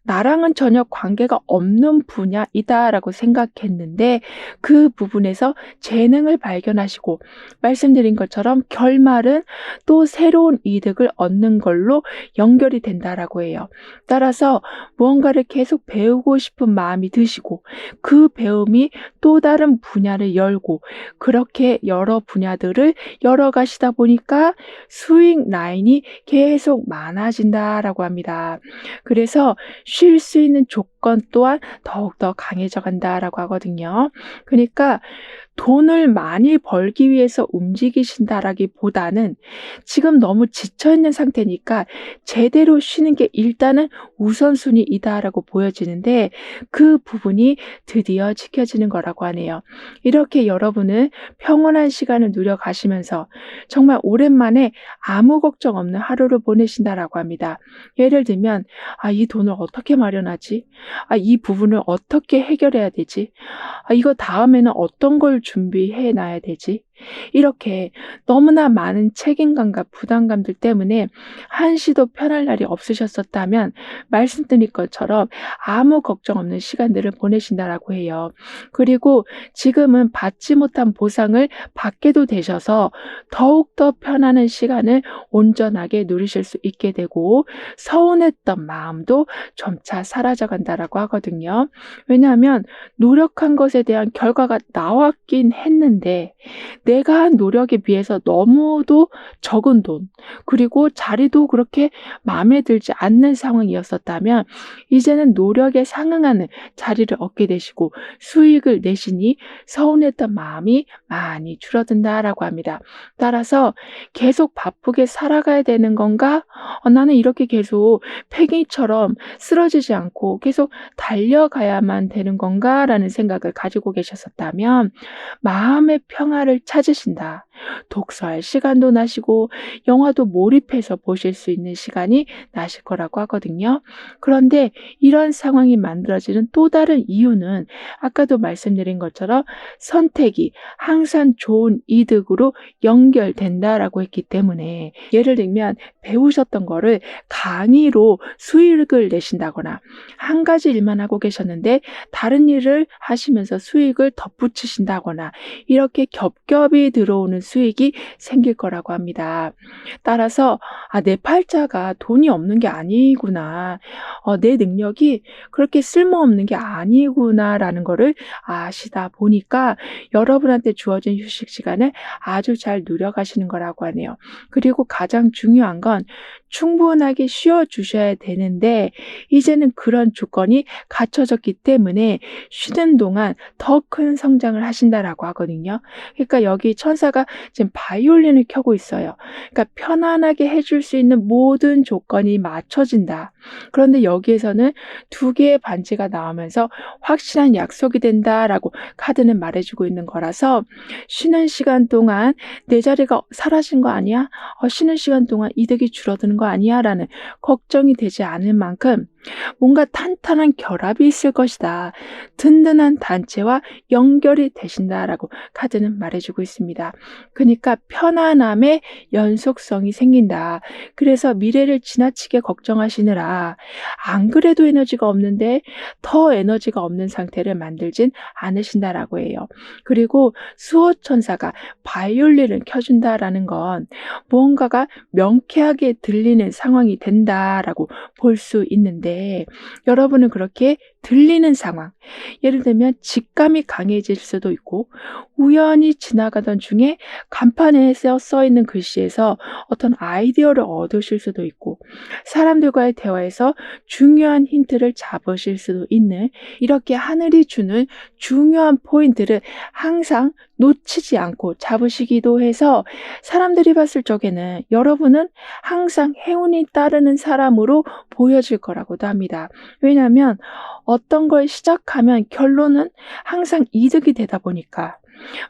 나랑은 전혀 관계가 없는 분야이다라고 생각했는데 그 부분에서 재능을 발견하시고 말씀드린 것처럼 결말은 또 새로운 이득을 얻는 걸로 연결이 된다라고 해요. 따라서 무언가를 계속 배우고 싶은 마음이 드시고 그 배움이 또 다른 분야를 열고 그렇게 여러 분야들을 열어가시다 보니까 수익 라인이 계속 많아진다라고 합니다. 그래서 쉴 수 있는 조건 또한 더욱더 강해져 간다라고 하거든요. 그러니까 돈을 많이 벌기 위해서 움직이신다라기보다는 지금 너무 지쳐 있는 상태니까 제대로 쉬는 게 일단은 우선순위이다라고 보여지는데 그 부분이 드디어 지켜지는 거라고 하네요. 이렇게 여러분은 평온한 시간을 누려가시면서 정말 오랜만에 아무 걱정 없는 하루를 보내신다라고 합니다. 예를 들면 이 돈을 어떻게 마련하지? 이 부분을 어떻게 해결해야 되지? 이거 다음에는 어떤 걸 준비해 놔야 되지? 이렇게 너무나 많은 책임감과 부담감들 때문에 한시도 편할 날이 없으셨었다면 말씀드린 것처럼 아무 걱정 없는 시간들을 보내신다라고 해요. 그리고 지금은 받지 못한 보상을 받게도 되셔서 더욱더 편안한 시간을 온전하게 누리실 수 있게 되고 서운했던 마음도 점차 사라져 간다라고 하거든요. 왜냐하면 노력한 것에 대한 결과가 나왔긴 했는데 내가 한 노력에 비해서 너무도 적은 돈, 그리고 자리도 그렇게 마음에 들지 않는 상황이었었다면 이제는 노력에 상응하는 자리를 얻게 되시고 수익을 내시니 서운했던 마음이 많이 줄어든다라고 합니다. 따라서 계속 바쁘게 살아가야 되는 건가? 나는 이렇게 계속 팽이처럼 쓰러지지 않고 계속 달려가야만 되는 건가? 라는 생각을 가지고 계셨었다면 마음의 평화를 찾으신다. 독서할 시간도 나시고 영화도 몰입해서 보실 수 있는 시간이 나실 거라고 하거든요. 그런데 이런 상황이 만들어지는 또 다른 이유는 아까도 말씀드린 것처럼 선택이 항상 좋은 이득으로 연결된다라고 했기 때문에, 예를 들면 배우셨던 거를 강의로 수익을 내신다거나 한 가지 일만 하고 계셨는데 다른 일을 하시면서 수익을 덧붙이신다거나 이렇게 겹겹이 들어오는 수익이 생길 거라고 합니다. 따라서 내 팔자가 돈이 없는 게 아니구나. 내 능력이 그렇게 쓸모없는 게 아니구나라는 거를 아시다 보니까 여러분한테 주어진 휴식 시간을 아주 잘 누려가시는 거라고 하네요. 그리고 가장 중요한 건 충분하게 쉬어 주셔야 되는데 이제는 그런 조건이 갖춰졌기 때문에 쉬는 동안 더 큰 성장을 하신다라고 하거든요. 그러니까 여기 천사가 지금 바이올린을 켜고 있어요. 그러니까 편안하게 해줄 수 있는 모든 조건이 맞춰진다. 그런데 여기에서는 두 개의 반지가 나오면서 확실한 약속이 된다라고 카드는 말해주고 있는 거라서 쉬는 시간 동안 내 자리가 사라진 거 아니야? 쉬는 시간 동안 이득이 줄어드는 거 아니야? 라는 걱정이 되지 않을 만큼 뭔가 탄탄한 결합이 있을 것이다. 든든한 단체와 연결이 되신다라고 카드는 말해주고 있습니다. 그러니까 편안함의 연속성이 생긴다. 그래서 미래를 지나치게 걱정하시느라 안 그래도 에너지가 없는데 더 에너지가 없는 상태를 만들진 않으신다라고 해요. 그리고 수호천사가 바이올린을 켜준다라는 건 무언가가 명쾌하게 들리는 상황이 된다라고 볼 수 있는데 여러분은 그렇게 들리는 상황, 예를 들면 직감이 강해질 수도 있고 우연히 지나가던 중에 간판에 써 있는 글씨에서 어떤 아이디어를 얻으실 수도 있고 사람들과의 대화에서 중요한 힌트를 잡으실 수도 있는 이렇게 하늘이 주는 중요한 포인트를 항상 놓치지 않고 잡으시기도 해서 사람들이 봤을 적에는 여러분은 항상 행운이 따르는 사람으로 보여질 거라고도 합니다. 왜냐하면 어떤 걸 시작하면 결론은 항상 이득이 되다 보니까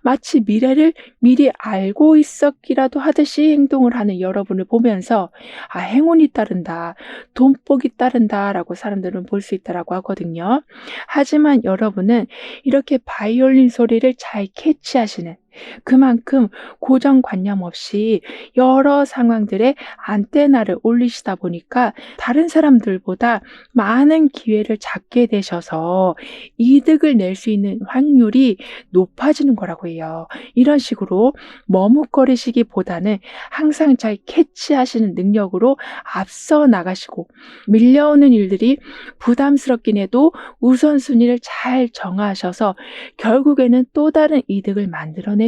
마치 미래를 미리 알고 있었기라도 하듯이 행동을 하는 여러분을 보면서 행운이 따른다, 돈복이 따른다라고 사람들은 볼 수 있다라고 하거든요. 하지만 여러분은 이렇게 바이올린 소리를 잘 캐치하시는 그만큼 고정관념 없이 여러 상황들에 안테나를 올리시다 보니까 다른 사람들보다 많은 기회를 잡게 되셔서 이득을 낼 수 있는 확률이 높아지는 거라고 해요. 이런 식으로 머뭇거리시기보다는 항상 잘 캐치하시는 능력으로 앞서 나가시고 밀려오는 일들이 부담스럽긴 해도 우선순위를 잘 정하셔서 결국에는 또 다른 이득을 만들어내시는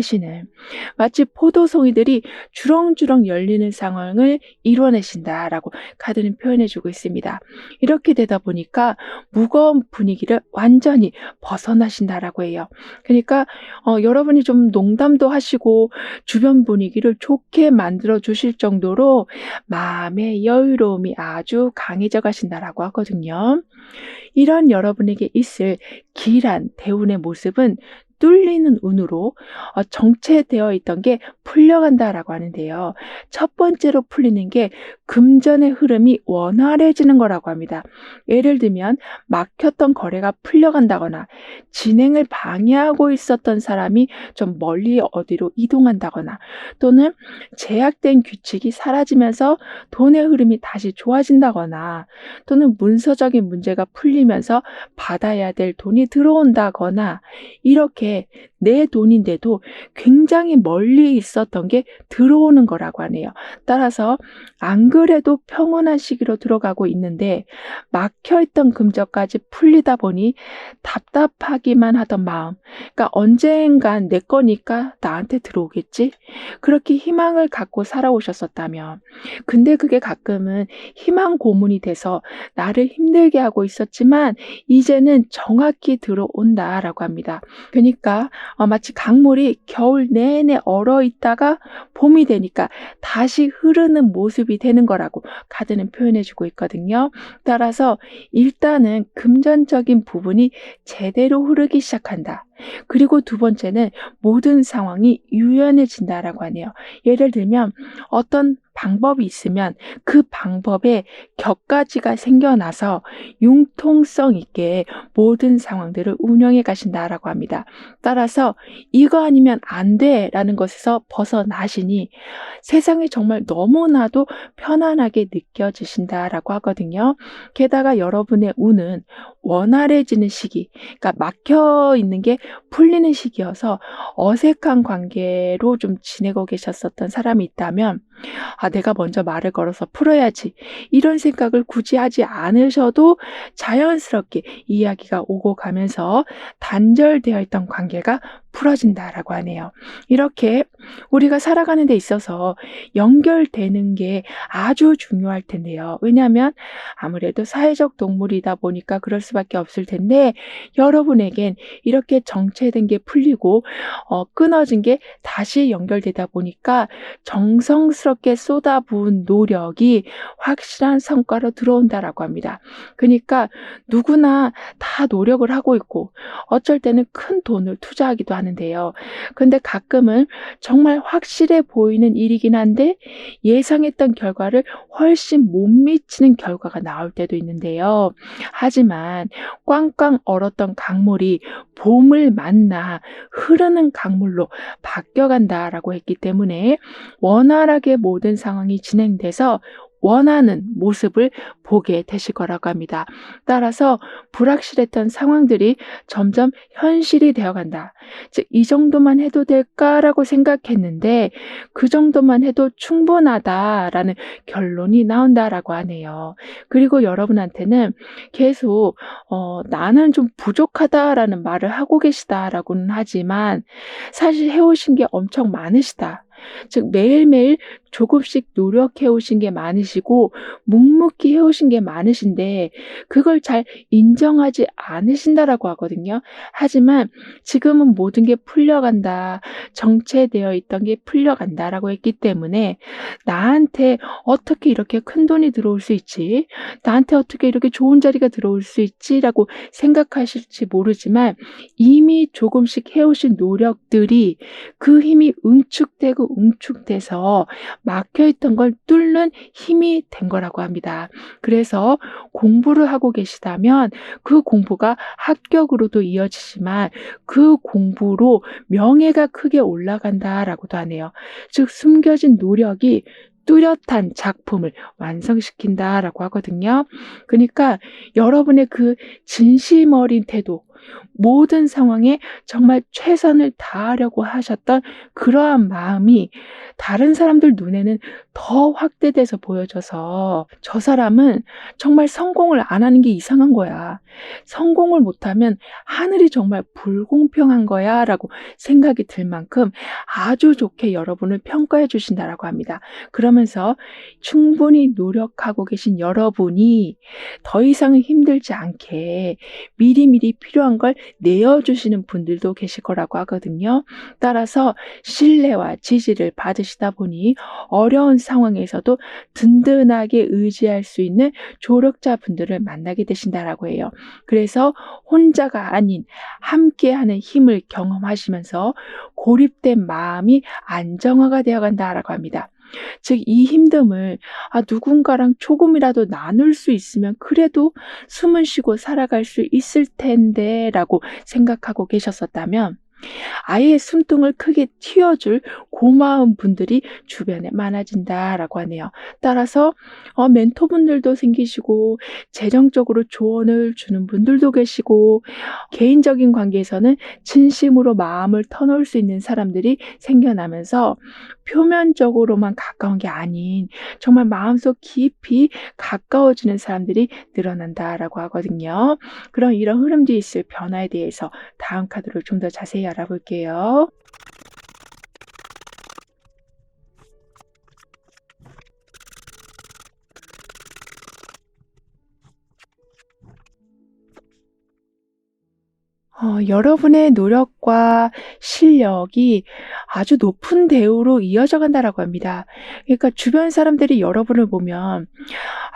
마치 포도송이들이 주렁주렁 열리는 상황을 이뤄내신다라고 카드는 표현해주고 있습니다. 이렇게 되다 보니까 무거운 분위기를 완전히 벗어나신다라고 해요. 그러니까 여러분이 좀 농담도 하시고 주변 분위기를 좋게 만들어 주실 정도로 마음의 여유로움이 아주 강해져 가신다라고 하거든요. 이런 여러분에게 있을 기이한 대운의 모습은 뚫리는 운으로 정체되어 있던 게 풀려간다라고 하는데요. 첫 번째로 풀리는 게 금전의 흐름이 원활해지는 거라고 합니다. 예를 들면 막혔던 거래가 풀려간다거나 진행을 방해하고 있었던 사람이 좀 멀리 어디로 이동한다거나 또는 제약된 규칙이 사라지면서 돈의 흐름이 다시 좋아진다거나 또는 문서적인 문제가 풀리면서 받아야 될 돈이 들어온다거나 이렇게 내 돈인데도 굉장히 멀리 있었던 게 들어오는 거라고 하네요. 따라서 안 그래도 평온한 시기로 들어가고 있는데 막혀있던 금전까지 풀리다 보니 답답하기만 하던 마음, 그러니까 언젠간 내 거니까 나한테 들어오겠지? 그렇게 희망을 갖고 살아오셨었다면 근데 그게 가끔은 희망 고문이 돼서 나를 힘들게 하고 있었지만 이제는 정확히 들어온다라고 합니다. 그러니까 마치 강물이 겨울 내내 얼어 있다가 봄이 되니까 다시 흐르는 모습이 되는 거라고 카드는 표현해주고 있거든요. 따라서 일단은 금전적인 부분이 제대로 흐르기 시작한다. 그리고 두 번째는 모든 상황이 유연해진다라고 하네요. 예를 들면 어떤 방법이 있으면 그 방법에 격가지가 생겨나서 융통성 있게 모든 상황들을 운영해 가신다라고 합니다. 따라서 이거 아니면 안 돼라는 것에서 벗어나시니 세상이 정말 너무나도 편안하게 느껴지신다라고 하거든요. 게다가 여러분의 운은 원활해지는 시기, 그러니까 막혀 있는 게 풀리는 시기여서 어색한 관계로 좀 지내고 계셨었던 사람이 있다면 내가 먼저 말을 걸어서 풀어야지 이런 생각을 굳이 하지 않으셔도 자연스럽게 이야기가 오고 가면서 단절되어 있던 관계가 풀어진다라고 하네요. 이렇게 우리가 살아가는 데 있어서 연결되는 게 아주 중요할 텐데요. 왜냐하면 아무래도 사회적 동물이다 보니까 그럴 수밖에 없을 텐데 여러분에겐 이렇게 정체된 게 풀리고 끊어진 게 다시 연결되다 보니까 정성스럽게 쏟아부은 노력이 확실한 성과로 들어온다라고 합니다. 그러니까 누구나 다 노력을 하고 있고 어쩔 때는 큰 돈을 투자하기도 하는데요. 근데 가끔은 정말 확실해 보이는 일이긴 한데 예상했던 결과를 훨씬 못 미치는 결과가 나올 때도 있는데요. 하지만 꽝꽝 얼었던 강물이 봄을 만나 흐르는 강물로 바뀌어간다라고 했기 때문에 원활하게 모든 상황이 진행돼서 원하는 모습을 보게 되실 거라고 합니다. 따라서 불확실했던 상황들이 점점 현실이 되어간다. 즉, 이 정도만 해도 될까라고 생각했는데 그 정도만 해도 충분하다라는 결론이 나온다라고 하네요. 그리고 여러분한테는 계속 나는 좀 부족하다라는 말을 하고 계시다라고는 하지만 사실 해오신 게 엄청 많으시다. 즉 매일매일 조금씩 노력해 오신 게 많으시고 묵묵히 해오신 게 많으신데 그걸 잘 인정하지 않으신다라고 하거든요. 하지만 지금은 모든 게 풀려간다. 정체되어 있던 게 풀려간다라고 했기 때문에 나한테 어떻게 이렇게 큰 돈이 들어올 수 있지? 나한테 어떻게 이렇게 좋은 자리가 들어올 수 있지?라고 생각하실지 모르지만 이미 조금씩 해오신 노력들이 그 힘이 응축돼서 막혀있던 걸 뚫는 힘이 된 거라고 합니다. 그래서 공부를 하고 계시다면 그 공부가 합격으로도 이어지지만 그 공부로 명예가 크게 올라간다라고도 하네요. 즉 숨겨진 노력이 뚜렷한 작품을 완성시킨다라고 하거든요. 그러니까 여러분의 그 진심 어린 태도, 모든 상황에 정말 최선을 다하려고 하셨던 그러한 마음이 다른 사람들 눈에는 더 확대돼서 보여져서 저 사람은 정말 성공을 안 하는 게 이상한 거야. 성공을 못하면 하늘이 정말 불공평한 거야 라고 생각이 들 만큼 아주 좋게 여러분을 평가해 주신다라고 합니다. 그러면서 충분히 노력하고 계신 여러분이 더 이상은 힘들지 않게 미리미리 필요한 걸 내어주시는 분들도 계실 거라고 하거든요. 따라서 신뢰와 지지를 받으시다 보니 어려운 상황에서도 든든하게 의지할 수 있는 조력자분들을 만나게 되신다라고 해요. 그래서 혼자가 아닌 함께하는 힘을 경험하시면서 고립된 마음이 안정화가 되어간다라고 합니다. 즉, 이 힘듦을 누군가랑 조금이라도 나눌 수 있으면 그래도 숨은 쉬고 살아갈 수 있을 텐데 라고 생각하고 계셨었다면 아예 숨통을 크게 틔워줄 고마운 분들이 주변에 많아진다라고 하네요. 따라서 멘토분들도 생기시고 재정적으로 조언을 주는 분들도 계시고 개인적인 관계에서는 진심으로 마음을 터놓을 수 있는 사람들이 생겨나면서 표면적으로만 가까운 게 아닌 정말 마음속 깊이 가까워지는 사람들이 늘어난다라고 하거든요. 그럼 이런 흐름들이 있을 변화에 대해서 다음 카드로 좀 더 자세히 알아볼게요. 여러분의 노력과 실력이 아주 높은 대우로 이어져 간다라고 합니다. 그러니까 주변 사람들이 여러분을 보면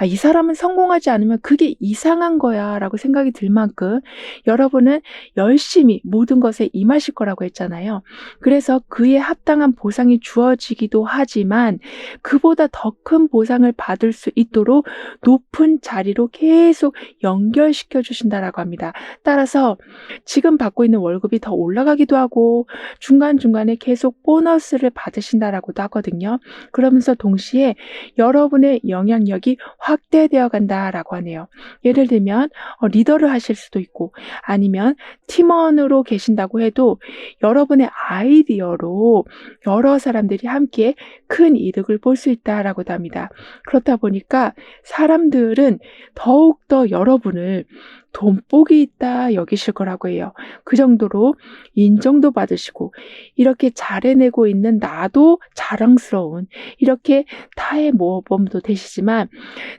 이 사람은 성공하지 않으면 그게 이상한 거야 라고 생각이 들 만큼 여러분은 열심히 모든 것에 임하실 거라고 했잖아요. 그래서 그에 합당한 보상이 주어지기도 하지만 그보다 더 큰 보상을 받을 수 있도록 높은 자리로 계속 연결시켜 주신다라고 합니다. 따라서 지금 받고 있는 월급이 더 올라가기도 하고 중간중간에 계속 보너스를 받으신다라고도 하거든요. 그러면서 동시에 여러분의 영향력이 확대되어 간다라고 하네요. 예를 들면 리더를 하실 수도 있고 아니면 팀원으로 계신다고 해도 여러분의 아이디어로 여러 사람들이 함께 큰 이득을 볼 수 있다라고도 합니다. 그렇다 보니까 사람들은 더욱더 여러분을 돈복이 있다 여기실 거라고 해요. 그 정도로 인정도 받으시고 이렇게 잘 해내고 있는 나도 자랑스러운 이렇게 타의 모범도 되시지만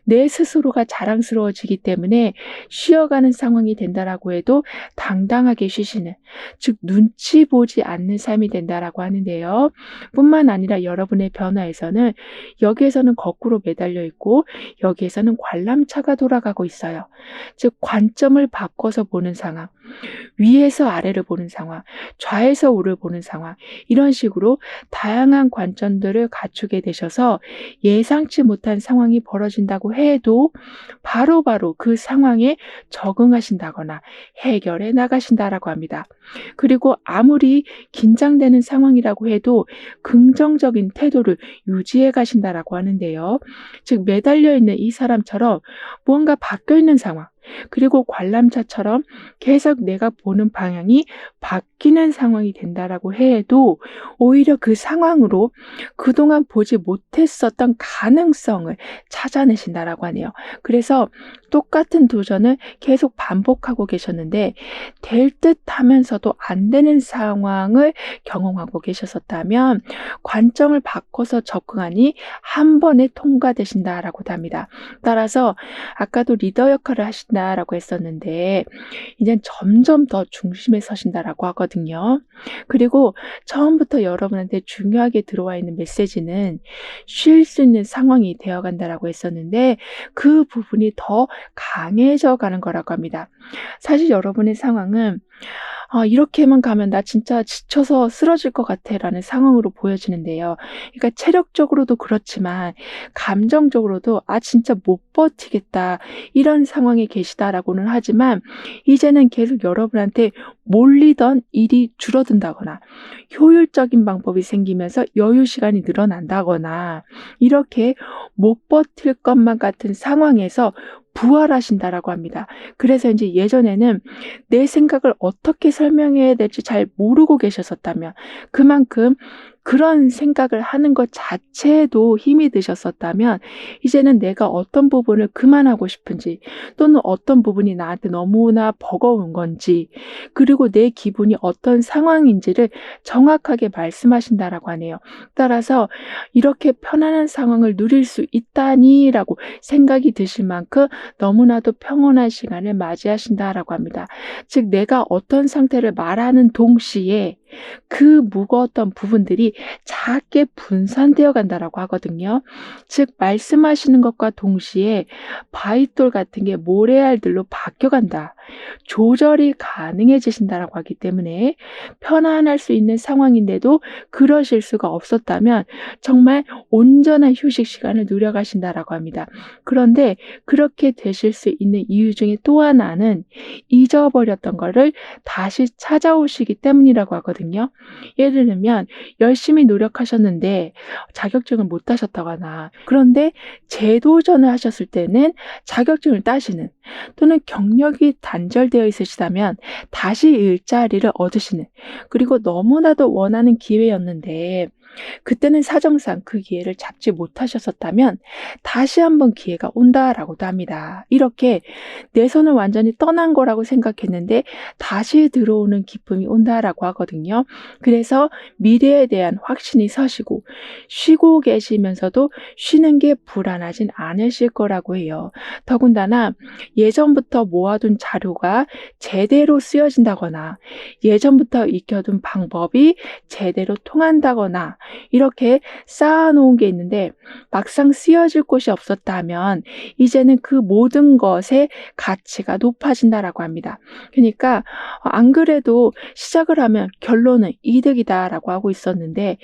내 스스로가 자랑스러워지기 때문에 쉬어가는 상황이 된다라고 해도 당당하게 쉬시는, 즉 눈치 보지 않는 삶이 된다라고 하는데요. 뿐만 아니라 여러분의 변화에서는 여기에서는 거꾸로 매달려 있고 여기에서는 관람차가 돌아가고 있어요. 즉 관점을 바꿔서 보는 상황, 위에서 아래를 보는 상황, 좌에서 우를 보는 상황, 이런 식으로 다양한 관점들을 갖추게 되셔서 예상치 못한 상황이 벌어진다고 해도 바로바로 그 상황에 적응하신다거나 해결해 나가신다라고 합니다. 그리고 아무리 긴장되는 상황이라고 해도 긍정적인 태도를 유지해 가신다라고 하는데요. 즉 매달려 있는 이 사람처럼 무언가 바뀌어 있는 상황, 그리고 관람차처럼 계속 내가 보는 방향이 바뀌는 상황이 된다라고 해도 오히려 그 상황으로 그동안 보지 못했었던 가능성을 찾아내신다라고 하네요. 그래서 똑같은 도전을 계속 반복하고 계셨는데 될 듯 하면서도 안 되는 상황을 경험하고 계셨었다면 관점을 바꿔서 접근하니 한 번에 통과되신다라고 합니다. 따라서 아까도 리더 역할을 하신다라고 했었는데 이젠 점점 더 중심에 서신다라고 하거든요. 그리고 처음부터 여러분한테 중요하게 들어와 있는 메시지는 쉴 수 있는 상황이 되어간다라고 했었는데 그 부분이 더 강해져 가는 거라고 합니다. 사실 여러분의 상황은 이렇게만 가면 나 진짜 지쳐서 쓰러질 것 같아라는 상황으로 보여지는데요. 그러니까 체력적으로도 그렇지만 감정적으로도 진짜 못 버티겠다 이런 상황에 계시다라고는 하지만 이제는 계속 여러분한테 몰리던 일이 줄어든다거나 효율적인 방법이 생기면서 여유 시간이 늘어난다거나 이렇게 못 버틸 것만 같은 상황에서 부활하신다라고 합니다. 그래서 이제 예전에는 내 생각을 어떻게 설명해야 될지 잘 모르고 계셨었다면 그만큼 그런 생각을 하는 것 자체에도 힘이 드셨었다면 이제는 내가 어떤 부분을 그만하고 싶은지 또는 어떤 부분이 나한테 너무나 버거운 건지 그리고 내 기분이 어떤 상황인지를 정확하게 말씀하신다라고 하네요. 따라서 이렇게 편안한 상황을 누릴 수 있다니라고 생각이 드실 만큼 너무나도 평온한 시간을 맞이하신다라고 합니다. 즉 내가 어떤 상태를 말하는 동시에 그 무거웠던 부분들이 작게 분산되어 간다라고 하거든요. 즉 말씀하시는 것과 동시에 바위돌 같은 게 모래알들로 바뀌어간다. 조절이 가능해지신다라고 하기 때문에 편안할 수 있는 상황인데도 그러실 수가 없었다면 정말 온전한 휴식 시간을 누려가신다라고 합니다. 그런데 그렇게 되실 수 있는 이유 중에 또 하나는 잊어버렸던 거를 다시 찾아오시기 때문이라고 하거든요. 예를 들면 열심히 노력하셨는데 자격증을 못 따셨다거나 그런데 재도전을 하셨을 때는 자격증을 따시는 또는 경력이 단절되어 있으시다면 다시 일자리를 얻으시는 그리고 너무나도 원하는 기회였는데 그때는 사정상 그 기회를 잡지 못하셨었다면 다시 한번 기회가 온다라고도 합니다. 이렇게 내 손을 완전히 떠난 거라고 생각했는데 다시 들어오는 기쁨이 온다라고 하거든요. 그래서 미래에 대한 확신이 서시고 쉬고 계시면서도 쉬는 게 불안하진 않으실 거라고 해요. 더군다나 예전부터 모아둔 자료가 제대로 쓰여진다거나 예전부터 익혀둔 방법이 제대로 통한다거나 이렇게 쌓아놓은 게 있는데 막상 쓰여질 곳이 없었다면 이제는 그 모든 것의 가치가 높아진다라고 합니다. 그러니까 안 그래도 시작을 하면 결론은 이득이다라고 하고 있었는데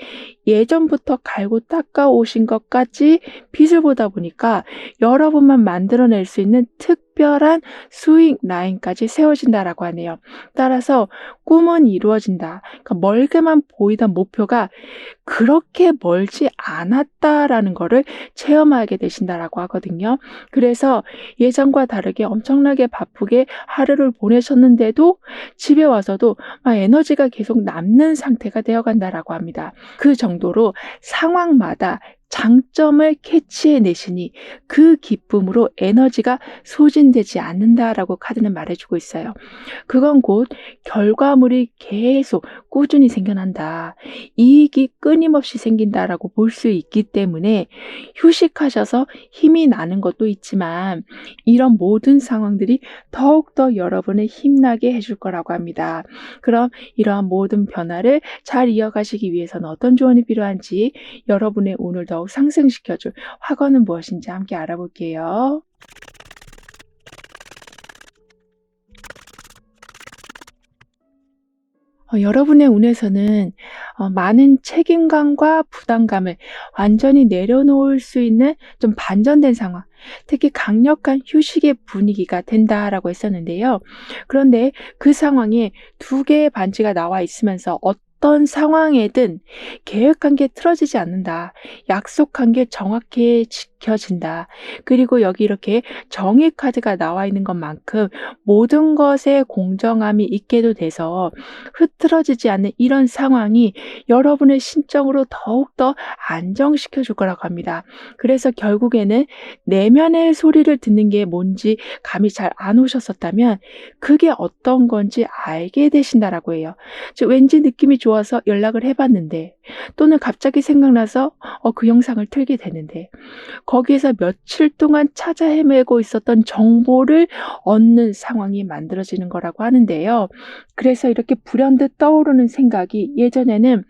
예전부터 갈고 닦아 오신 것까지 빚을 보다 보니까 여러분만 만들어낼 수 있는 특별한 수익 라인까지 세워진다라고 하네요. 따라서 꿈은 이루어진다. 그러니까 멀게만 보이던 목표가 그렇게 멀지 않았다라는 거를 체험하게 되신다라고 하거든요. 그래서 예전과 다르게 엄청나게 바쁘게 하루를 보내셨는데도 집에 와서도 에너지가 계속 남는 상태가 되어간다라고 합니다. 그 정도로 상황마다 장점을 캐치해내시니 그 기쁨으로 에너지가 소진되지 않는다라고 카드는 말해주고 있어요. 그건 곧 결과물이 계속 꾸준히 생겨난다. 이익이 끊임없이 생긴다라고 볼 수 있기 때문에 휴식하셔서 힘이 나는 것도 있지만 이런 모든 상황들이 더욱더 여러분을 힘나게 해줄 거라고 합니다. 그럼 이러한 모든 변화를 잘 이어가시기 위해서는 어떤 조언이 필요한지, 여러분의 운을 더욱 상승시켜줄 화건은 무엇인지 함께 알아볼게요. 여러분의 운에서는 많은 책임감과 부담감을 완전히 내려놓을 수 있는 좀 반전된 상황, 특히 강력한 휴식의 분위기가 된다라고 했었는데요. 그런데 그 상황에 두 개의 반지가 나와 있으면서 어떤 상황에든 계획한 게 틀어지지 않는다. 약속한 게 정확히 지켜진다. 그리고 여기 이렇게 정의 카드가 나와 있는 것만큼 모든 것에 공정함이 있게도 돼서 흐트러지지 않는 이런 상황이 여러분의 심적으로 더욱더 안정시켜 줄 거라고 합니다. 그래서 결국에는 내면의 소리를 듣는 게 뭔지 감이 잘 안 오셨었다면 그게 어떤 건지 알게 되신다라고 해요. 즉 왠지 느낌이 좋아서 연락을 해 봤는데, 또는 갑자기 생각나서 그 영상을 틀게 되는데, 거기에서 며칠 동안 찾아 헤매고 있었던 정보를 얻는 상황이 만들어지는 거라고 하는데요. 그래서 이렇게 불현듯 떠오르는 생각이 예전에는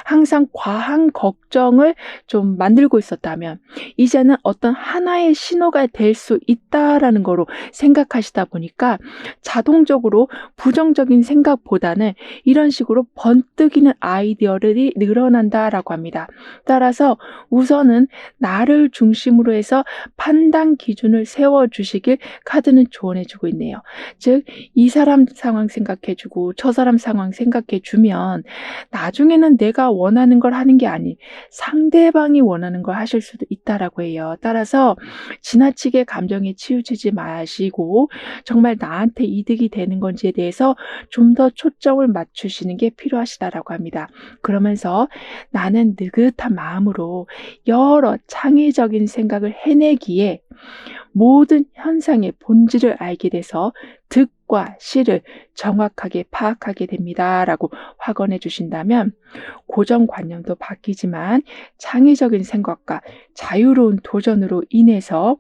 항상 과한 걱정을 좀 만들고 있었다면 이제는 어떤 하나의 신호가 될 수 있다라는 거로 생각하시다 보니까 자동적으로 부정적인 생각보다는 이런 식으로 번뜩이는 아이디어들이 늘어난다라고 합니다. 따라서 우선은 나를 중심으로 해서 판단 기준을 세워주시길 카드는 조언해 주고 있네요. 즉, 이 사람 상황 생각해 주고 저 사람 상황 생각해 주면 나중에는 내가 원하는 걸 하는 게 아닌 상대방이 원하는 걸 하실 수도 있다라고 해요. 따라서 지나치게 감정에 치우치지 마시고 정말 나한테 이득이 되는 건지에 대해서 좀 더 초점을 맞추시는 게 필요하시다라고 합니다. 그러면서 나는 느긋한 마음으로 여러 창의적인 생각을 해내기에 모든 현상의 본질을 알게 돼서 득과 실을 정확하게 파악하게 됩니다라고 확언해 주신다면, 고정관념도 바뀌지만 창의적인 생각과 자유로운 도전으로 인해서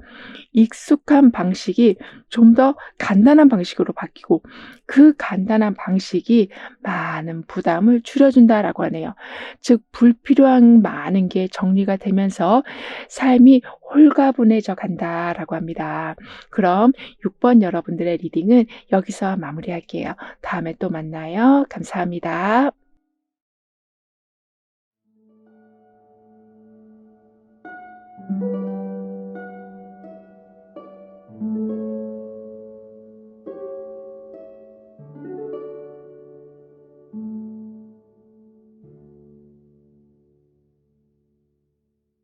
익숙한 방식이 좀 더 간단한 방식으로 바뀌고, 그 간단한 방식이 많은 부담을 줄여준다라고 하네요. 즉 불필요한 많은 게 정리가 되면서 삶이 홀가분해져 간다라고 합니다. 그럼 6번 여러분들의 리딩은 여기서 마무리할게요. 다음에 또 만나요. 감사합니다.